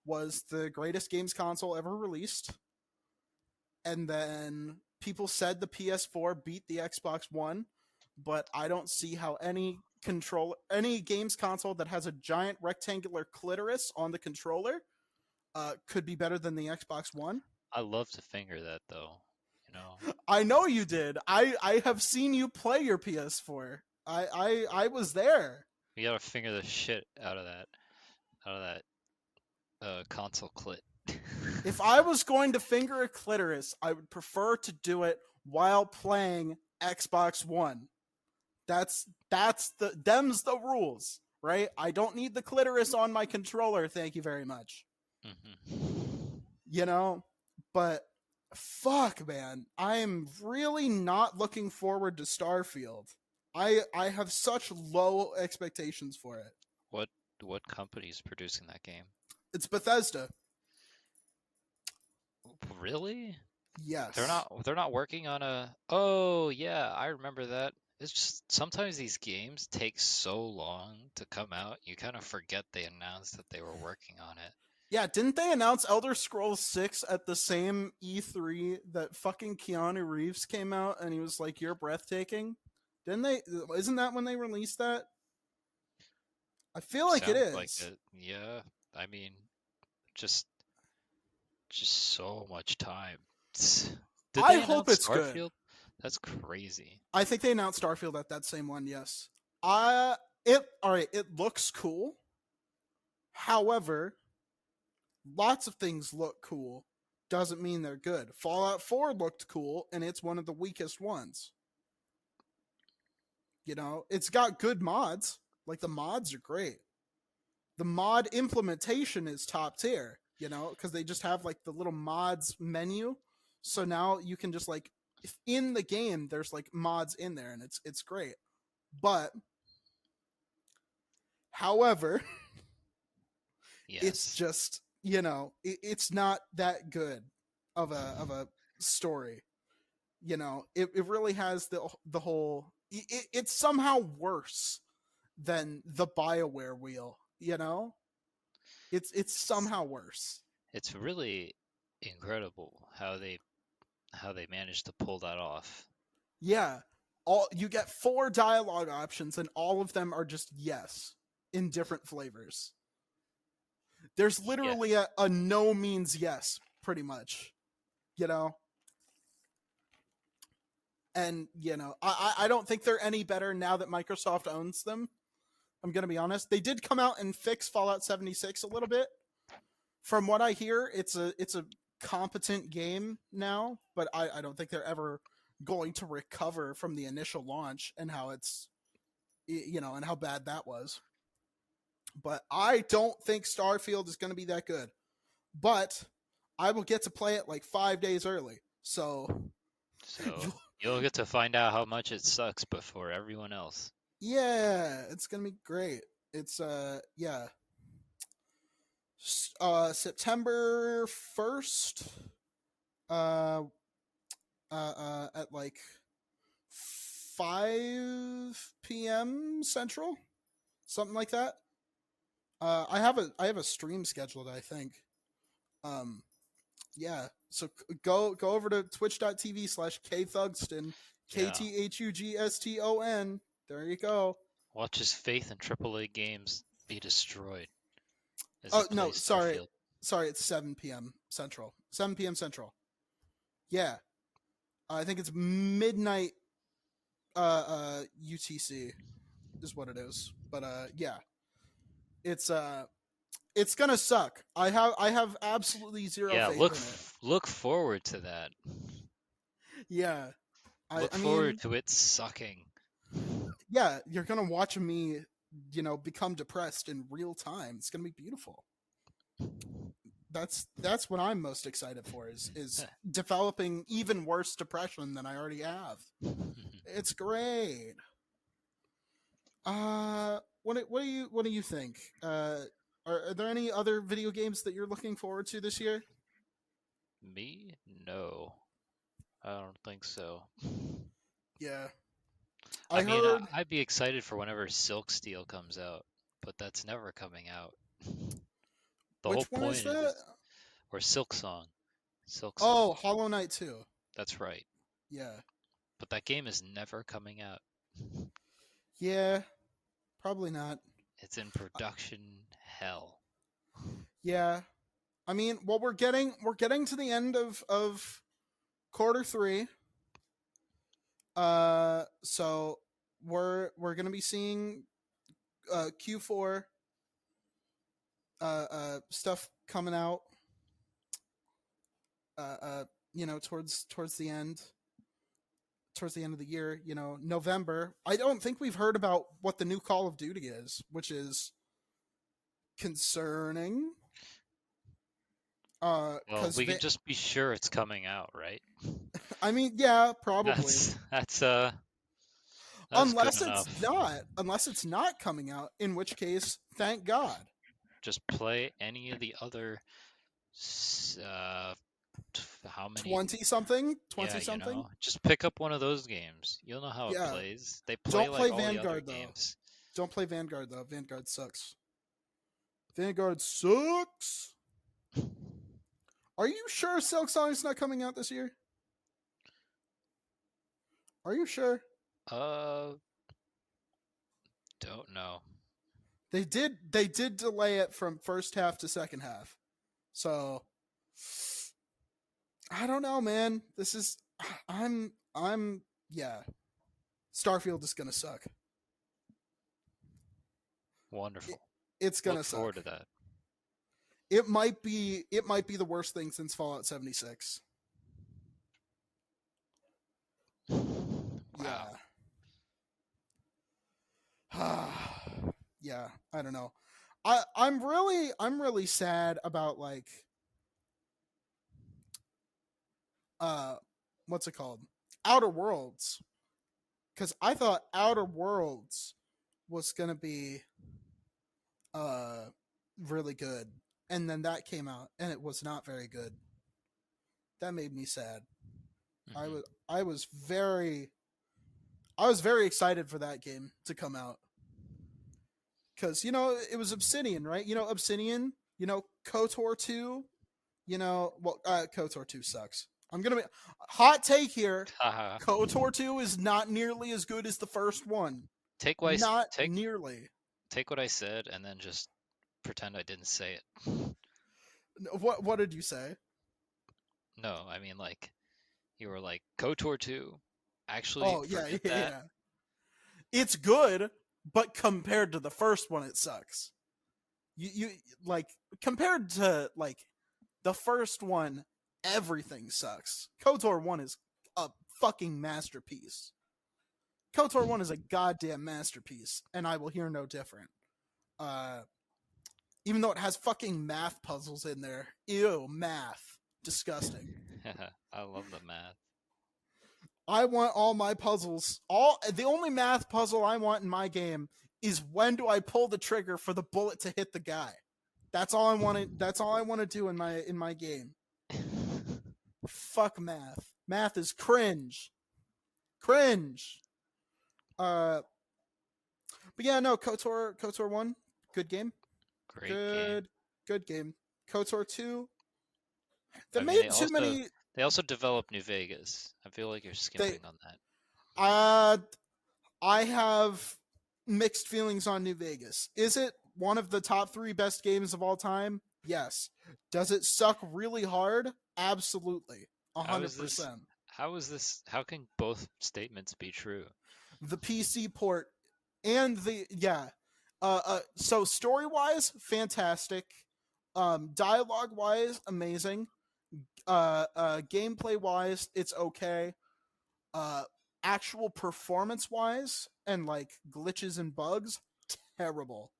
was the greatest games console ever released. And then people said the PS4 beat the Xbox One, but I don't see how any games console that has a giant rectangular clitoris on the controller could be better than the Xbox One. I love to finger that though. You know. I know you did. I have seen you play your PS4. I was there. You gotta finger the shit out of that console clit. If I was going to finger a clitoris, I would prefer to do it while playing Xbox One. That's them's the rules, right? I don't need the clitoris on my controller, thank you very much. Mm-hmm. You know, but fuck, man, I am really not looking forward to Starfield. I have such low expectations for it. What company's producing that game? It's Bethesda. Really? Yes. They're not working on a. Oh yeah, I remember that. It's just sometimes these games take so long to come out, you kind of forget they announced that they were working on it. Yeah, didn't they announce Elder Scrolls 6 at the same E3 that fucking Keanu Reeves came out and he was like, "You're breathtaking"? Didn't they? Isn't that when they released that? I feel like it Sounds is. like it. Yeah, I mean, just so much time. Did I they hope announce it's good. Starfield? That's crazy. I think they announced Starfield at that same one. Yes. All right. It looks cool. However, lots of things look cool. Doesn't mean they're good. Fallout 4 looked cool, and it's one of the weakest ones. You know, it's got good mods. Like the mods are great. The mod implementation is top tier. You know, because they just have like the little mods menu. So now you can just like if in the game there's like mods in there, and it's great. But however, Yes. it's just it's not that good of a story. You know, it really has the whole. It's somehow worse than the BioWare wheel. You know, it's somehow worse. It's really incredible how they managed to pull that off. Yeah, you get 4 dialogue options, and all of them are just yes in different flavors. There's literally a no means yes, pretty much. You know? And, I don't think they're any better now that Microsoft owns them. I'm going to be honest. They did come out and fix Fallout 76 a little bit. From what I hear, it's a competent game now, but I don't think they're ever going to recover from the initial launch and how it's, and how bad that was. But I don't think Starfield is going to be that good. But I will get to play it like 5 days early. So you'll get to find out how much it sucks before everyone else. Yeah, it's going to be great. It's September 1st at like 5 p.m. Central, something like that. I have a stream scheduled, I think. Yeah. So go over to twitch.tv/KThugston, KTHUGSTON. There you go. Watch his faith in AAA games be destroyed. Oh no, sorry, it's 7 p.m. Central. 7 p.m. Central. Yeah. I think it's midnight UTC is what it is. But yeah, it's it's gonna suck. I have absolutely zero Yeah, faith in it. look forward to that. Yeah, Look I forward mean, to it sucking. yeah, you're gonna watch me, become depressed in real time. It's gonna be beautiful. That's what I'm most excited for is developing even worse depression than I already have. It's great. What do you think? Are there any other video games that you're looking forward to this year? Me? No, I don't think so. Yeah, I I mean, heard. I'd be excited for whenever Silk Steel comes out, but that's never coming out. The whole Which one is point that? is, or Silk Song. Silk Song. Oh, Hollow Knight 2. That's right. Yeah, But that game is never coming out. yeah, probably not. It's in production hell. Yeah, I mean, well, we're getting to the end of quarter three. So we're gonna be seeing Q4 stuff coming out. Towards the end, of the year. November. I don't think we've heard about what the new Call of Duty is, which is concerning. Well, Because we can just be sure it's coming out, right? I mean, yeah, probably. That's good enough. Unless it's not coming out, in which case, thank God. Just play any of the other how many 20 something, yeah, 20 something. just pick up one of those games. You'll know how it Yeah. plays. They play Don't like play all the other Vanguard though. games. Don't play Vanguard though. Vanguard sucks. Vanguard sucks. Are you sure Silk Song's not coming out this year? Are you sure? uh don't know. They did delay it from first half to second half. So I don't know, man. This is I'm yeah. Starfield is gonna suck. Wonderful. It's gonna Look suck. forward to that. It might be the worst thing since Fallout 76. Wow. Yeah. Yeah, I don't know. I'm really sad about like uh what's it called? Outer Worlds. Cuz I thought Outer Worlds was going to be uh really good, and then that came out and it was not very good. That made me sad. I Mhm. was I was very I was very excited for that game to come out cuz it was Obsidian, right? Obsidian, KOTOR 2, KOTOR 2 sucks. I'm going to be hot take here. Haha. KOTOR 2 is not nearly as good as the first one. Take Not nearly. what I said and then just pretend I didn't say it. What did you say? No, I mean like you were like KOTOR 2. Actually, Oh, yeah, forget yeah, that. yeah. It's good, but compared to the first one, it sucks. You like compared to like the first one, everything sucks. KOTOR 1 is a fucking masterpiece. KOTOR 1 is a goddamn masterpiece, and I will hear no different. Even though it has fucking math puzzles in there. Ew, math. Disgusting. I love the math. I want all my puzzles. The only math puzzle I want in my game is when do I pull the trigger for the bullet to hit the guy. That's all I want. That's all I want to do in my game. Fuck math. Math is cringe. Cringe. But yeah, no, KOTOR 1, good game. Great game. Good game. KOTOR 2. They I mean, made too many. They also developed New Vegas. I feel like you're skipping on that. I have mixed feelings on New Vegas. Is it one of the top 3 best games of all time? Yes. Does it suck really hard? Absolutely. 100%. How is this? How can both statements be true? The PC port and the yeah. So story wise, fantastic. Dialogue wise, amazing. Gameplay wise, it's okay. Uh, Actual performance wise and like glitches and bugs, terrible.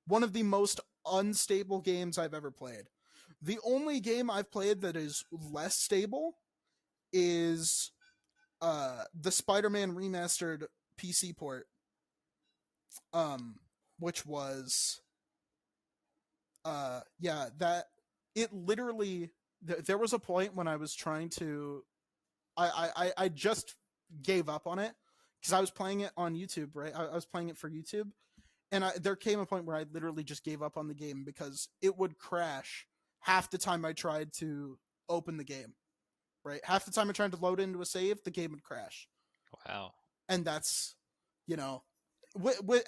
One of the most unstable games I've ever played. The only game I've played that is less stable is the Spider-Man remastered PC port, um, which was yeah, that it literally there was a point when I was trying to I just gave up on it because I was playing it on YouTube, right? I was playing it for YouTube, and there came a point where I literally just gave up on the game because it would crash half the time I tried to open the game. Right, half the time I tried to load into a save, the game would crash, Wow. and that's you know,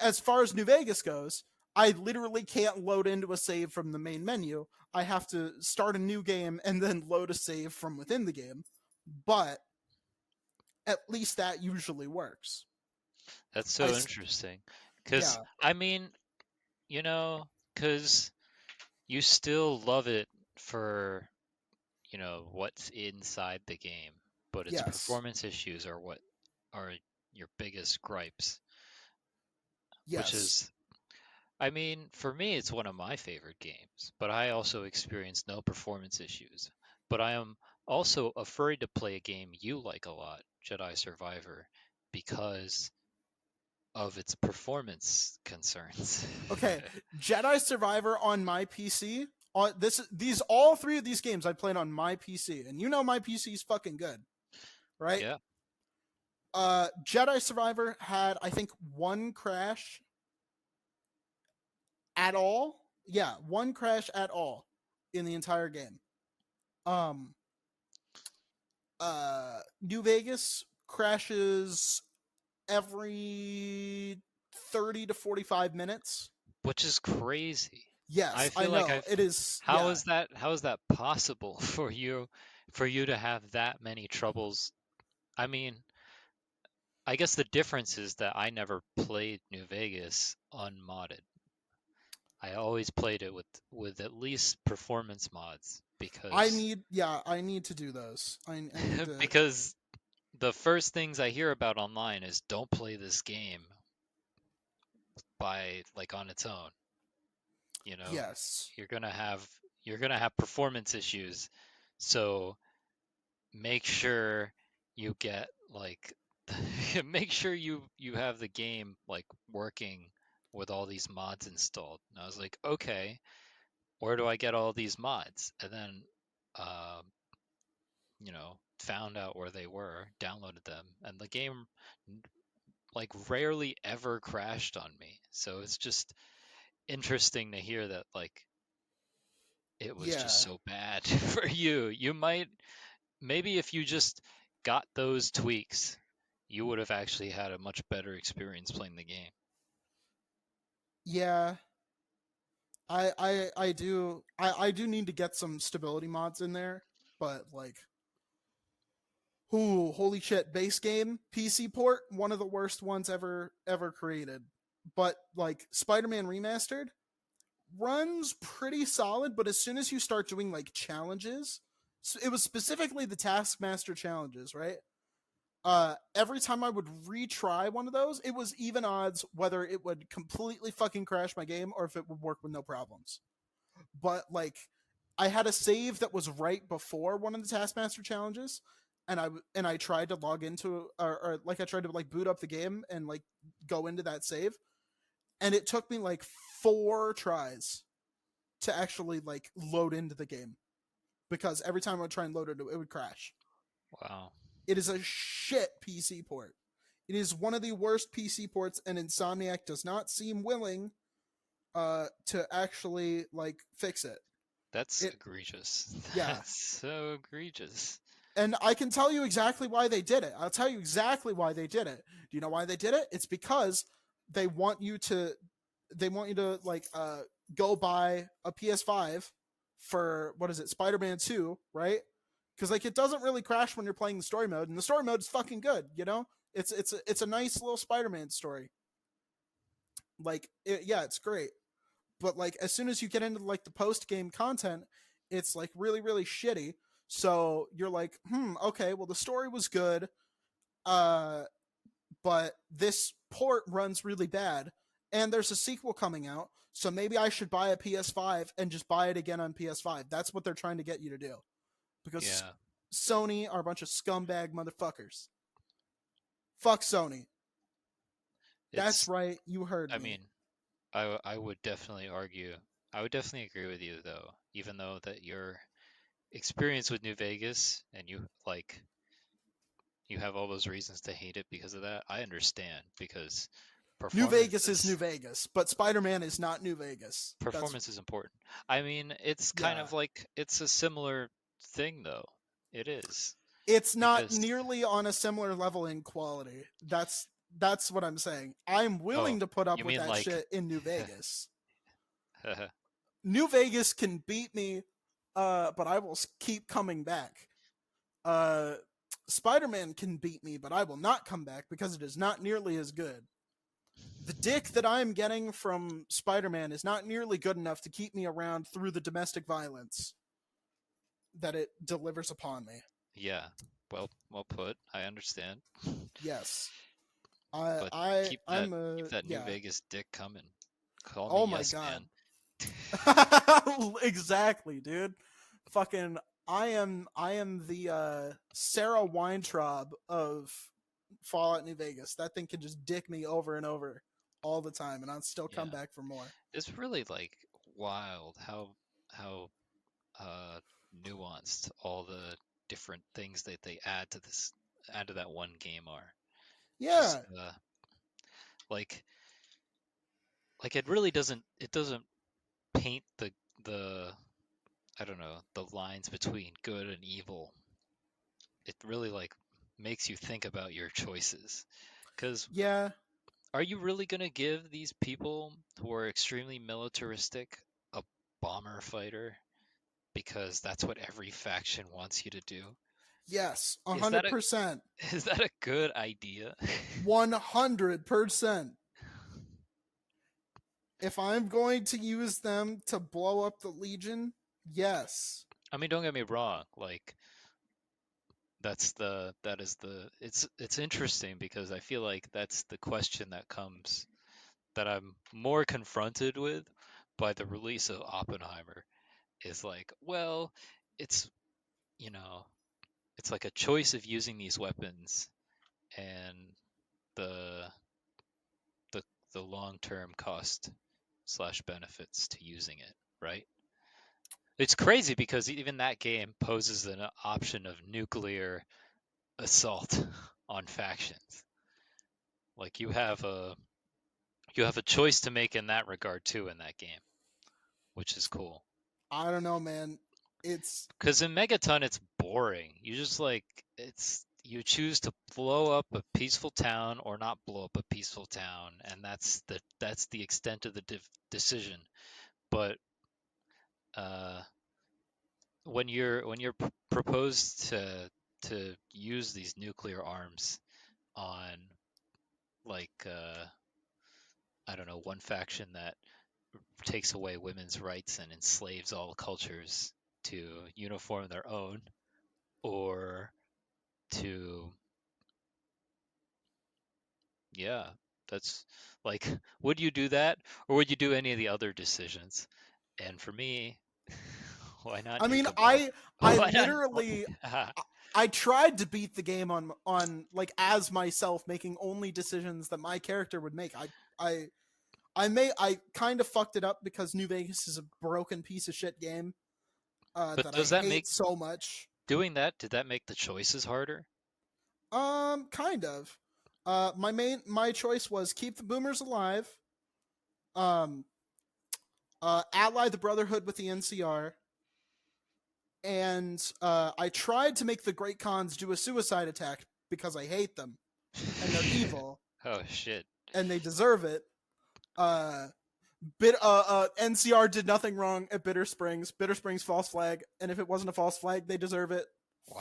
as far as New Vegas goes, I literally can't load into a save from the main menu. I have to start a new game and then load a save from within the game. But at least that usually works. That's I so interesting. Because, Yeah, I mean, because you still love it for, what's inside the game, but its yes, performance issues are what are your biggest gripes, which yes. is, I mean, for me, it's one of my favorite games, but I also experience no performance issues. But I am also afraid to play a game you like a lot, Jedi Survivor, because of its performance concerns. Okay, Jedi Survivor on my PC. On these all three of these games I played on my PC, and you know my PC is fucking good, right? Yeah. Jedi Survivor had I think one crash at all. Yeah, one crash at all in the entire game. Um New Vegas crashes every 30 to 45 minutes. Which is crazy. I Yes, I feel like know. I've It is how yeah. is that possible for you to have that many troubles? I mean, I guess the difference is that I never played New Vegas unmodded. I always played it with at least performance mods because I need to do those. I need to because the first things I hear about online is don't play this game by like on its own. You know, yes. you're gonna have you're gonna have performance issues. So make sure you get like make sure you have the game like working with all these mods installed. And I was like, okay, where do I get all these mods? And then um, found out where they were, downloaded them, and the game like rarely ever crashed on me. So it's just interesting to hear that like it was just Yeah. so bad for you. You might maybe if you just got those tweaks, you would have actually had a much better experience playing the game. Yeah. I do need to get some stability mods in there, but like ooh, holy shit, base game, PC port, one of the worst ones ever created. But like Spider-Man remastered runs pretty solid, but as soon as you start doing like challenges, so it was specifically the Taskmaster challenges, right? Every time I would retry one of those, it was even odds whether it would completely fucking crash my game or if it would work with no problems. But like I had a save that was right before one of the Taskmaster challenges, and I tried to log into or like I tried to like boot up the game and like go into that save, and it took me like 4 tries to actually like load into the game because every time I would try and load it, it would crash. Wow. It is a shit PC port. It is one of the worst PC ports, and Insomniac does not seem willing to actually like fix it. That's It egregious. yeah, That's so egregious. and I can tell you exactly why they did it. I'll tell you exactly why they did it. Do you know why they did it? It's because they want you to like go buy a PS5 for what is it, Spider-Man 2, right? because like it doesn't really crash when you're playing the story mode, and the story mode is fucking good. You know, it's a nice little Spider-Man story. Like, yeah, it's great. But like as soon as you get into like the post game content, it's like really really shitty. So you're like, okay, well the story was good, uh, but this port runs really bad, and there's a sequel coming out. So maybe I should buy a PS5 and just buy it again on PS5. That's what they're trying to get you to do, because Yeah, Sony are a bunch of scumbag motherfuckers. Fuck Sony. That's it's. right, you heard I me. mean, I would definitely argue. I would definitely agree with you though, even though that your experience with New Vegas and you have all those reasons to hate it because of that. I understand because New Vegas is New performances Vegas, but Spider-Man is not New Vegas. That's performance is important. I mean, it's kind yeah. of like it's a similar thing though. It is It's not because nearly on a similar level in quality. That's what I'm saying. I'm oh, willing to put up you with mean that like shit in New Vegas. New Vegas can beat me, but I will keep coming back. Uh, Spider-Man can beat me, but I will not come back because it is not nearly as good. The dick that I'm getting from Spider-Man is not nearly good enough to keep me around through the domestic violence that it delivers upon me. yeah, well put. I understand, Yes. but I'm keep a that New yeah. Vegas dick coming. Call me Oh my yes god. man. Exactly, dude. Fucking I am the Sarah Weintraub of Fallout New Vegas. That thing can just dick me over and over all the time and I'll still come Yeah, back for more. it's really like wild how uh nuanced all the different things that they add to that one game are. Just Yeah. like it really doesn't paint the I don't know, the lines between good and evil. It really like makes you think about your choices. Because Yeah. are you really going to give these people who are extremely militaristic a bomber fighter because that's what every faction wants you to do? Yes. Is that a 100%. is that a good idea? 100%. If I'm going to use them to blow up the Legion, yes. I mean, don't get me wrong, like that is the it's interesting because I feel like that's the question that I'm more confronted with by the release of Oppenheimer is like, well, it's you know, it's like a choice of using these weapons and the the the long-term cost slash benefits to using it, right? It's crazy because even that game poses an option of nuclear assault on factions. Like you have a choice to make in that regard too in that game, which is cool. I don't know, man. It's Because in Megaton, it's boring. You just you choose to blow up a peaceful town or not blow up a peaceful town, and that's the extent of the decision. But uh, when you're proposed to use these nuclear arms on like I don't know, one faction that takes away women's rights and enslaves all cultures to uniform their own, or to yeah, that's like, would you do that, or would you do any of the other decisions? And for me, why not I mean, nuke them all? I Why not? literally I tried to beat the game on like as myself, making only decisions that my character would make. I I kind of fucked it up because New Vegas is a broken piece of shit game But that I does that make hate so much. doing that? Did that make the choices harder? Kind of. My choice was keep the boomers alive. Um, ally the Brotherhood with the NCR, and I tried to make the Great Khans do a suicide attack because I hate them and they're evil Oh shit. and they deserve it. Uh, NCR did nothing wrong at Bitter Springs. Bitter Springs false flag, and if it wasn't a false flag, they deserve it.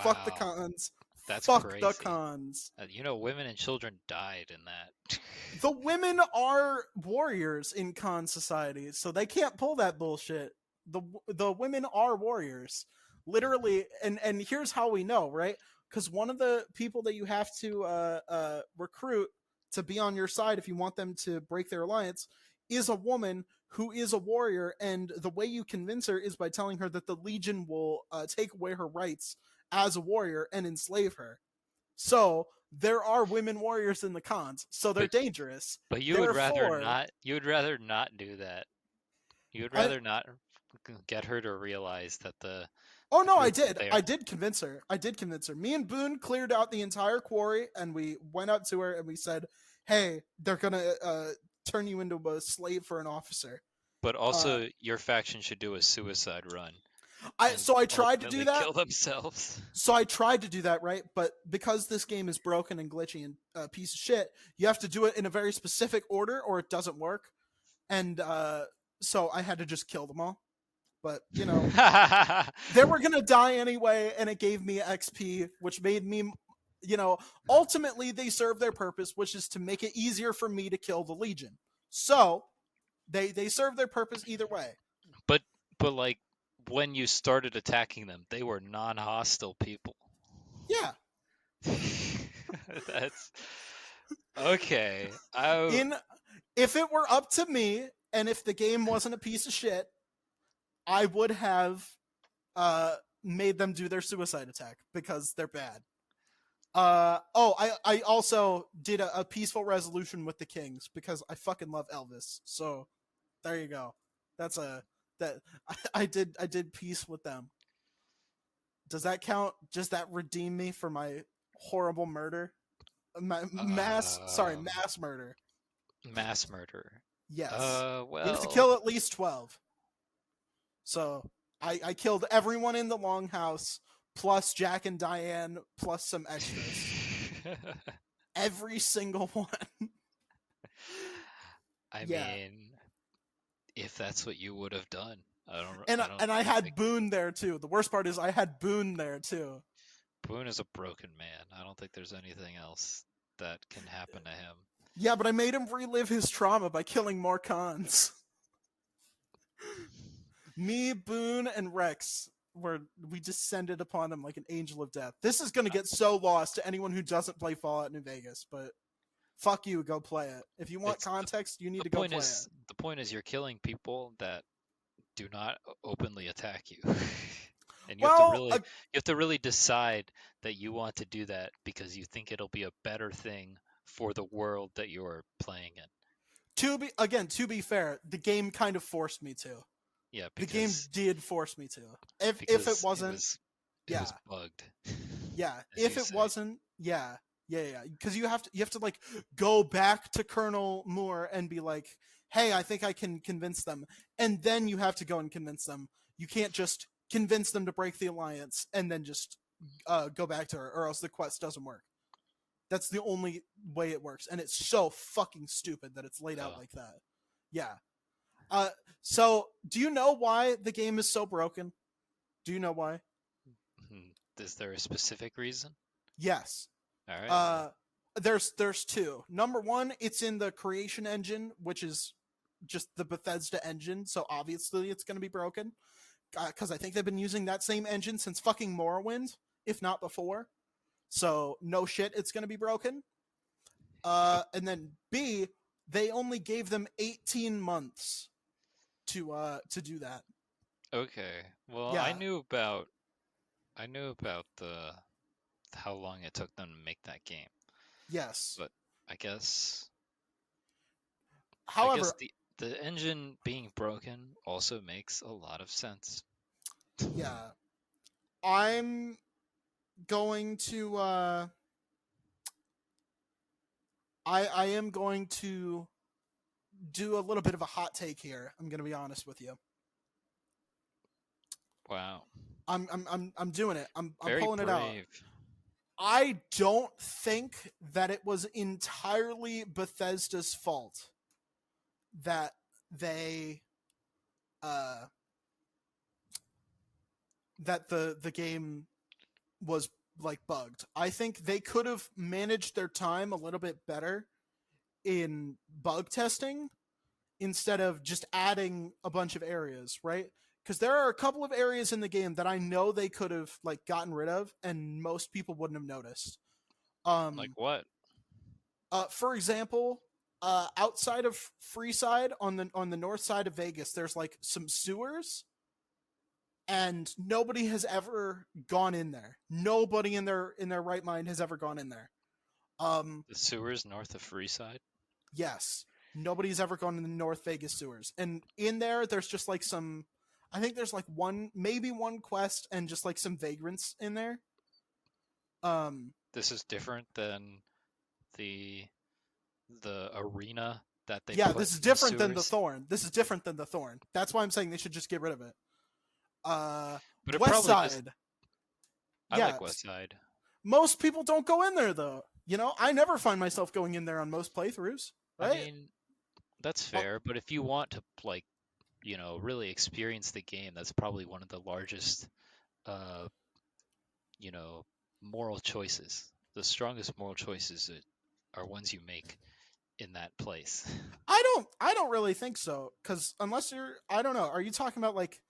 Fuck the Wow, cons. that's Fuck the crazy. cons. Women and children died in that. The women are warriors in con society, so they can't pull that bullshit. The women are warriors, literally. And here's how we know, right? Because one of the people that you have to recruit to be on your side if you want them to break their alliance is a woman who is a warrior, and the way you convince her is by telling her that the Legion will take away her rights as a warrior and enslave her. So there are women warriors in the cons, so they're but dangerous. but you would rather Therefore, not. You would rather not do that. You would I rather not get her to realize that oh the no, I group that did. they I are. did convince her. I did convince her. Me and Boone cleared out the entire quarry, and we went up to her and we said, "Hey, they're gonna turn you into a slave for an officer." But Uh, also, your faction should do a suicide run I and so I tried to do ultimately that. kill themselves. So I tried to do that, right? But because this game is broken and glitchy and a piece of shit, you have to do it in a very specific order, or it doesn't work. And so I had to just kill them all. But they were gonna die anyway, and it gave me XP, which made me, ultimately they serve their purpose, which is to make it easier for me to kill the Legion. So they serve their purpose either way. but like when you started attacking them, they were non-hostile people. Yeah. That's okay. I In If it were up to me, and if the game wasn't a piece of shit, I would have uh made them do their suicide attack because they're bad. I also did a peaceful resolution with the Kings because I fucking love Elvis. So there you go. That's a that I did peace with them. Does that count? Does that redeem me for my horrible murder? um Mass murder. mass murder. Yes. You have to Well, kill at least 12. So I killed everyone in the longhouse plus Jack and Diane plus some extras. Every single one. I Yeah. mean, if that's what you would have done, And I don't and I think had Boone there too. The worst part is I had Boone there too. Boone is a broken man. I don't think there's anything else that can happen to him. Yeah, but I made him relive his trauma by killing more cons. Me, Boone, and Rex where we descended upon him like an angel of death. This is going to get so lost to anyone who doesn't play Fallout New Vegas, but fuck you, go play it. If you want It's context, you need the to go point play it. is the point is you're killing people that do not openly attack you. And Well, you have to really decide that you want to do that because you think it'll be a better thing for the world that you're playing in. to be fair, the game kind of forced me to. Yeah, The game did force me to. If it because wasn't, it yeah, was bugged. yeah. As If you it say. wasn't, yeah, yeah, yeah. Because you have to like go back to Colonel Moore and be like, hey, I think I can convince them, and then you have to go and convince them. You can't just convince them to break the alliance and then just go back to her, or else the quest doesn't work. That's the only way it works, and it's so fucking stupid that it's laid out Oh. like that. Yeah. Uh, so do you know why the game is so broken? Do you know why? Is there a specific reason? Yes. All right. Uh, there's two. Number one, it's in the creation engine, which is just the Bethesda engine, so obviously it's going to be broken. Because I think they've been using that same engine since fucking Morrowind, if not before. So no shit, it's going to be broken. And then B, they only gave them 18 months to do that. Okay. Well, Yeah. I knew about the how long it took them to make that game, Yes. but I guess I guess However, the engine being broken also makes a lot of sense. yeah, I'm going to I am going to do a little bit of a hot take here. I'm going to be honest with you. Wow. I'm doing it. I'm Very pulling it out. brave. I don't think that it was entirely Bethesda's fault that they that the game was like bugged. I think they could have managed their time a little bit better in bug testing instead of just adding a bunch of areas, right? Because there are a couple of areas in the game that I know they could have like gotten rid of, and most people wouldn't have noticed. Like what? For example, outside of Freeside on the north side of Vegas, there's like some sewers, and nobody has ever gone in there. Nobody in their right mind has ever gone in there. The sewers north of Freeside? Yes, nobody's ever gone in the North Vegas sewers, and in there's just like some. I think there's like maybe one quest, and just like some vagrants in there. This is different than the arena that they Yeah, put this is in the different than the sewers. Thorn. This is different than the Thorn. That's why I'm saying they should just get rid of it. But it West probably Side. just... I Yeah, like West Side. most people don't go in there though. You know, I never find myself going in there on most playthroughs. Right? I mean, that's fair, but if you want to like, you know, really experience the game, that's probably one of the largest uh, you know, moral choices. The strongest moral choices are ones you make in that place. I don't really think so, because unless you're, I don't know. Are you talking about like,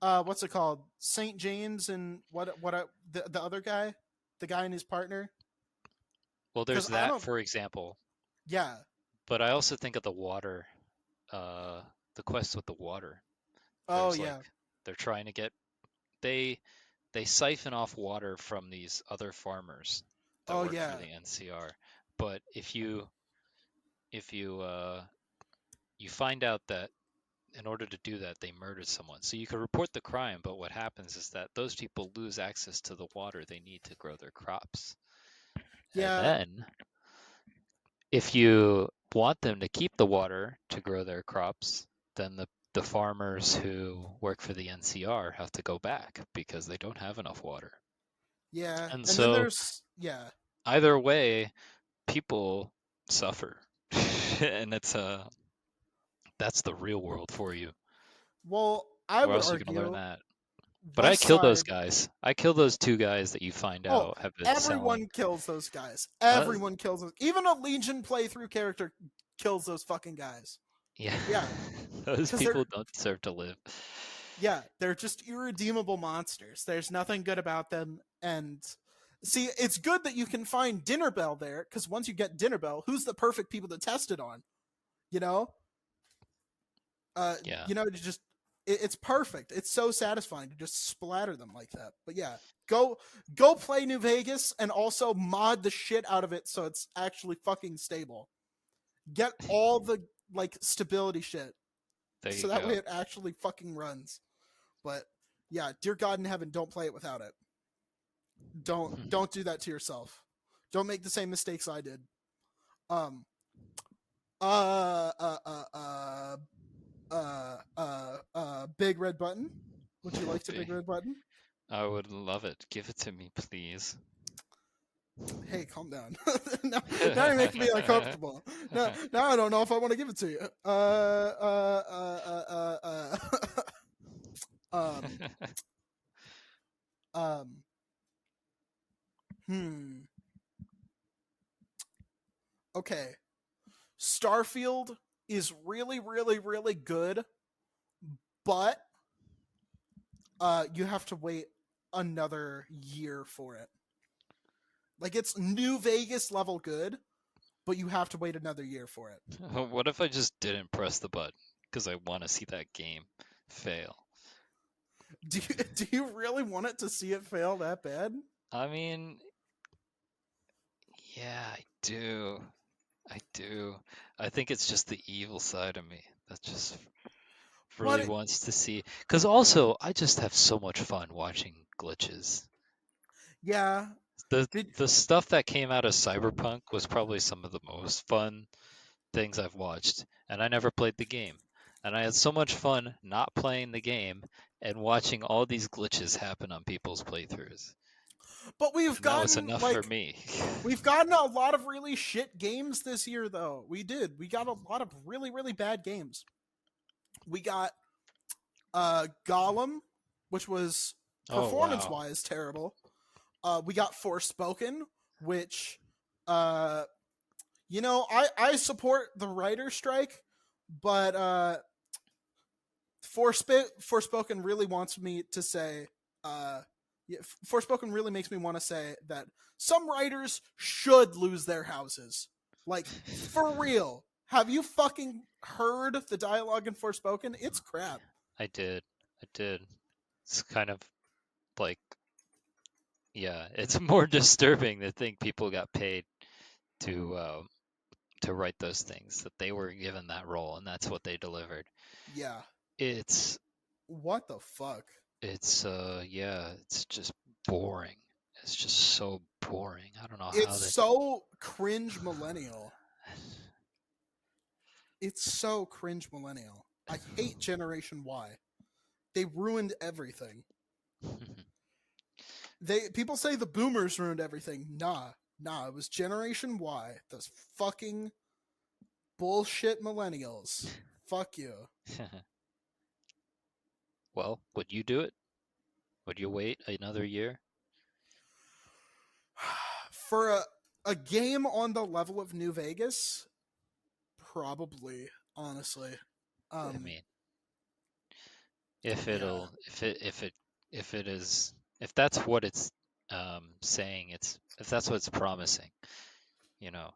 what's it called, St. James and the other guy, the guy and his partner? Well, Because there's I that, don't. for example, Yeah, but I also think of the water, uh, the quest with the water. oh There's like yeah, they're trying to get they they siphon off water from these other farmers that oh work for yeah, the NCR. But if you you find out that in order to do that they murdered someone, so you can report the crime, but what happens is that those people lose access to the water they need to grow their crops. And yeah, then if you want them to keep the water to grow their crops, then the farmers who work for the NCR have to go back because they don't have enough water. yeah. And And then so there's yeah. either way, people suffer. And that's the real world for you. Well, I Where would else are you gonna learn argue that? But I West killed those Side. guys. I killed those two guys that you find Oh, out have been selling. everyone kills those guys. Uh, Everyone kills those. Even a Legion playthrough character kills those fucking guys. yeah, Yeah, those because people don't deserve to live. they're just irredeemable monsters. There's nothing good about them. And see, it's good that you can find Dinner Bell there, because once you get Dinner Bell, who's the perfect people to test it on? You know, Yeah. it's perfect. It's so satisfying to just splatter them like that. But yeah, go play New Vegas and also mod the shit out of it so it's actually fucking stable. Get all the like stability shit There so you that way go. it actually fucking runs. But yeah, dear God in heaven, don't play it without it. Don't do that to yourself. Don't make the same mistakes I did. Um uh uh uh big red button. Would you like to big red button? I would love it. Give it to me, please. Hey, calm down. Now you're making me uncomfortable. Now I don't know if I want to give it to you. Um, um, hmm. Okay. Starfield is really, really, really good, but you have to wait another year for it. Like, it's New Vegas level good, but you have to wait another year for it. What if I just didn't press the button because I want to see that game fail? Do you really want it to see it fail that bad? I mean, yeah, I do. I do. I think it's just the evil side of me that just But really wants to see. Because also, I just have so much fun watching glitches. yeah, The did the stuff that came out of Cyberpunk was probably some of the most fun things I've watched, and I never played the game. And I had so much fun not playing the game and watching all these glitches happen on people's playthroughs. but And that was enough for me. we've gotten a lot of really shit games this year though. We did. We got a lot of really, really bad games. We got Gollum, which was Oh, performance wow. wise terrible. We got Forspoken, which, I support the writer strike, but Forspoken really wants me to say, Forspoken really makes me want to say that some writers should lose their houses. Like, for real. Have you fucking heard the dialogue in Forspoken? It's crap. I did. It's kind of like, yeah, it's more disturbing to think people got paid to write those things, that they were given that role and that's what they delivered. Yeah. It's What the fuck? yeah, it's just boring. It's just so boring. I don't know how It's they. so cringe millennial. It's so cringe millennial. I hate Generation Y. They ruined everything. People say the boomers ruined everything. Nah, it was Generation Y. Those fucking bullshit millennials. Fuck you. Well, would you do it? Would you wait another year? For a game on the level of New Vegas, probably, honestly. I mean, if Yeah. if that's what it's saying, if that's what it's promising, you know,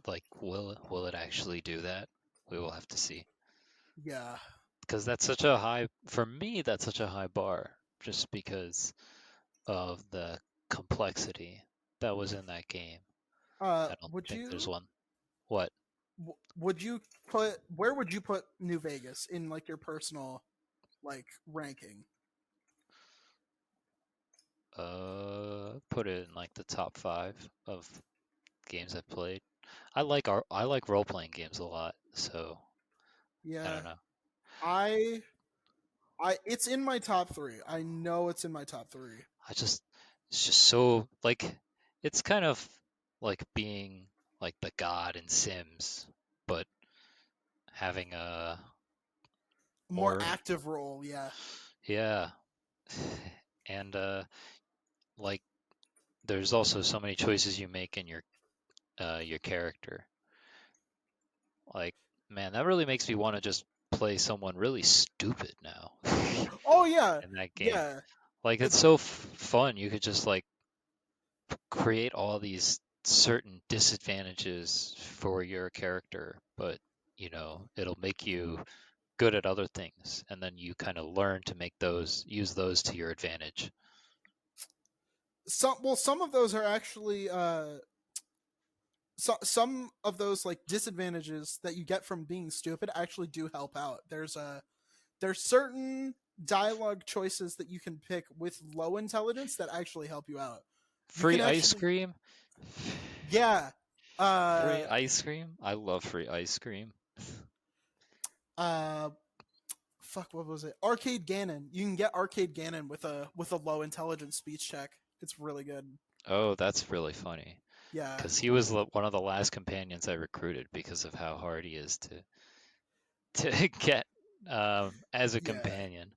like will it actually do that? We will have to see. Yeah. Because that's such a high, for me, that's such a high bar, just because of the complexity that was in that game. I don't Would think there's you one. What? would you where would you put New Vegas in like your personal like ranking? Put it in like the top 5 of games I've played. I like role playing games a lot, so I Yeah. don't know. I it's in my top 3. I know it's in my top 3. It's just so like it's kind of like being like the god in Sims, but having a More more, active role, yeah. yeah. And like there's also so many choices you make in your character. Like, man, that really makes me want to just play someone really stupid now Oh yeah. in that game. Yeah. Like It, it's so fun. You could just like create all these certain disadvantages for your character, but it'll make you good at other things, and then you kind of learn to use those to your advantage. some of those are actually some of those like disadvantages that you get from being stupid actually do help out. There's certain dialogue choices that you can pick with low intelligence that actually help you out. You can Free ice actually, cream. yeah. Free Uh ice cream. I love free ice cream. uh Fuck, what was it? Arcade Ganon. You can get Arcade Ganon with a low intelligence speech check. It's really good. Oh, that's really funny. Yeah. Because he was one of the last companions I recruited because of how hard he is to get as a Yeah. companion.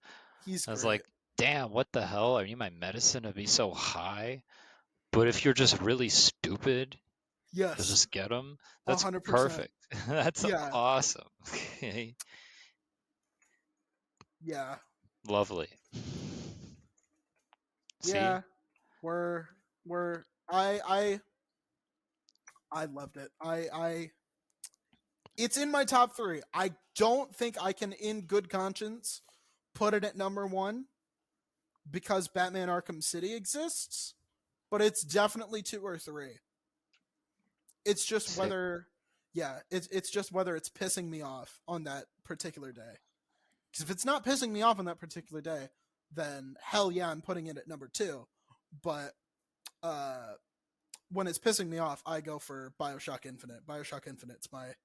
He's I was great. like, damn, what the hell? Are you my medicine to be so high? But if you're just really stupid, you'll Yes. just get them. That's 100%. perfect. That's Yeah. awesome. Yeah. Lovely. See? Yeah. We're we're I loved it. I It's in my top 3. I don't think I can in good conscience put it at number 1 because Batman Arkham City exists, but it's definitely 2 or 3. It's just Sick. whether yeah, it's just whether it's pissing me off on that particular day. Because if it's not pissing me off on that particular day, then hell yeah, I'm putting it at number 2. But uh when it's pissing me off, I go for BioShock Infinite. BioShock Infinite's my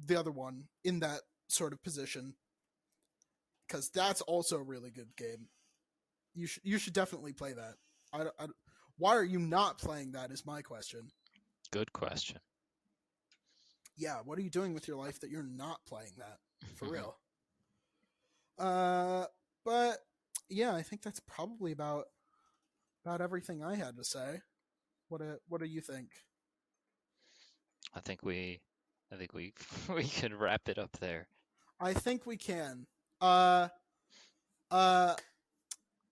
the other one in that sort of position because that's also a really good game. You should definitely play that. Why are you not playing that? Is my question. Good question. Yeah, what are you doing with your life that you're not playing that for real? Uh, But yeah, I think that's probably about everything I had to say. What do you think? I think we, we can wrap it up there. I think we can. Uh, uh,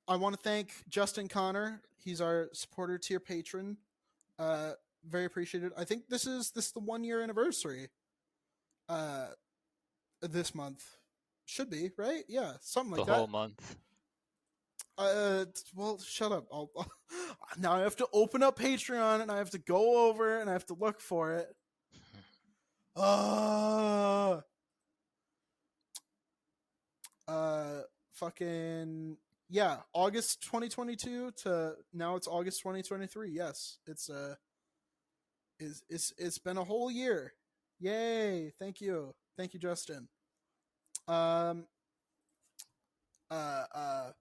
I want to thank Justin Connor. He's our supporter tier patron. Very appreciated. I think this is the 1 year anniversary. Uh, this month should be right. Yeah, something The like that. whole month. Well, shut up. Now I have to open up Patreon and I have to go over and I have to look for it. Uh, fucking yeah, August 2022 to now it's August 2023. Yes, it's been a whole year. Yay! Thank you, Justin. Um, uh, uh,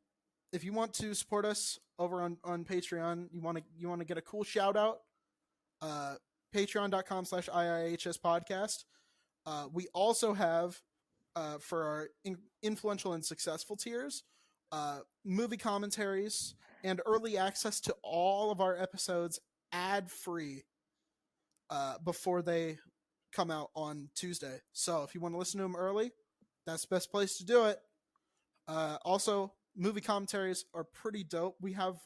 if you want to support us over on Patreon, you want to get a cool shout out. Uh, Patreon.com/IIHS podcast. We also have for our influential and successful tiers, movie commentaries and early access to all of our episodes ad free before they come out on Tuesday. So if you want to listen to them early, that's the best place to do it. Also, movie commentaries are pretty dope. We have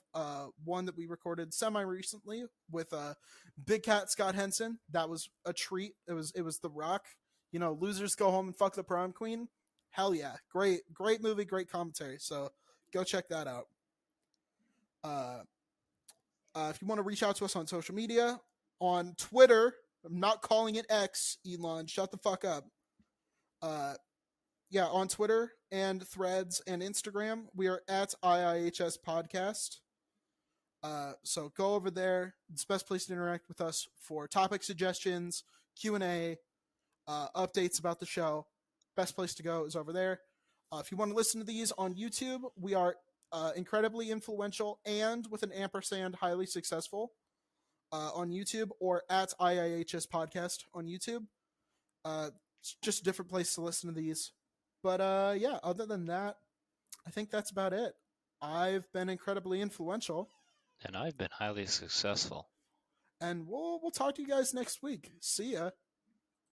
one that we recorded semi recently with Big Cat Scott Henson. That was a treat. It was The Rock. You know, losers go home and fuck the prom queen. Hell yeah, great movie, great commentary. So go check that out. If you want to reach out to us on social media, on Twitter, I'm not calling it X. Elon, shut the fuck up. Yeah, on Twitter and Threads and Instagram, we are at IIHS Podcast. So go over there. It's the best place to interact with us for topic suggestions, Q&A, updates about the show. Best place to go is over there. If you want to listen to these on YouTube, we are incredibly influential and with an ampersand highly successful on YouTube, or at IIHS Podcast on YouTube. It's just a different place to listen to these. But yeah, other than that, I think that's about it. I've been incredibly influential. And I've been highly successful. And we'll talk to you guys next week. See ya.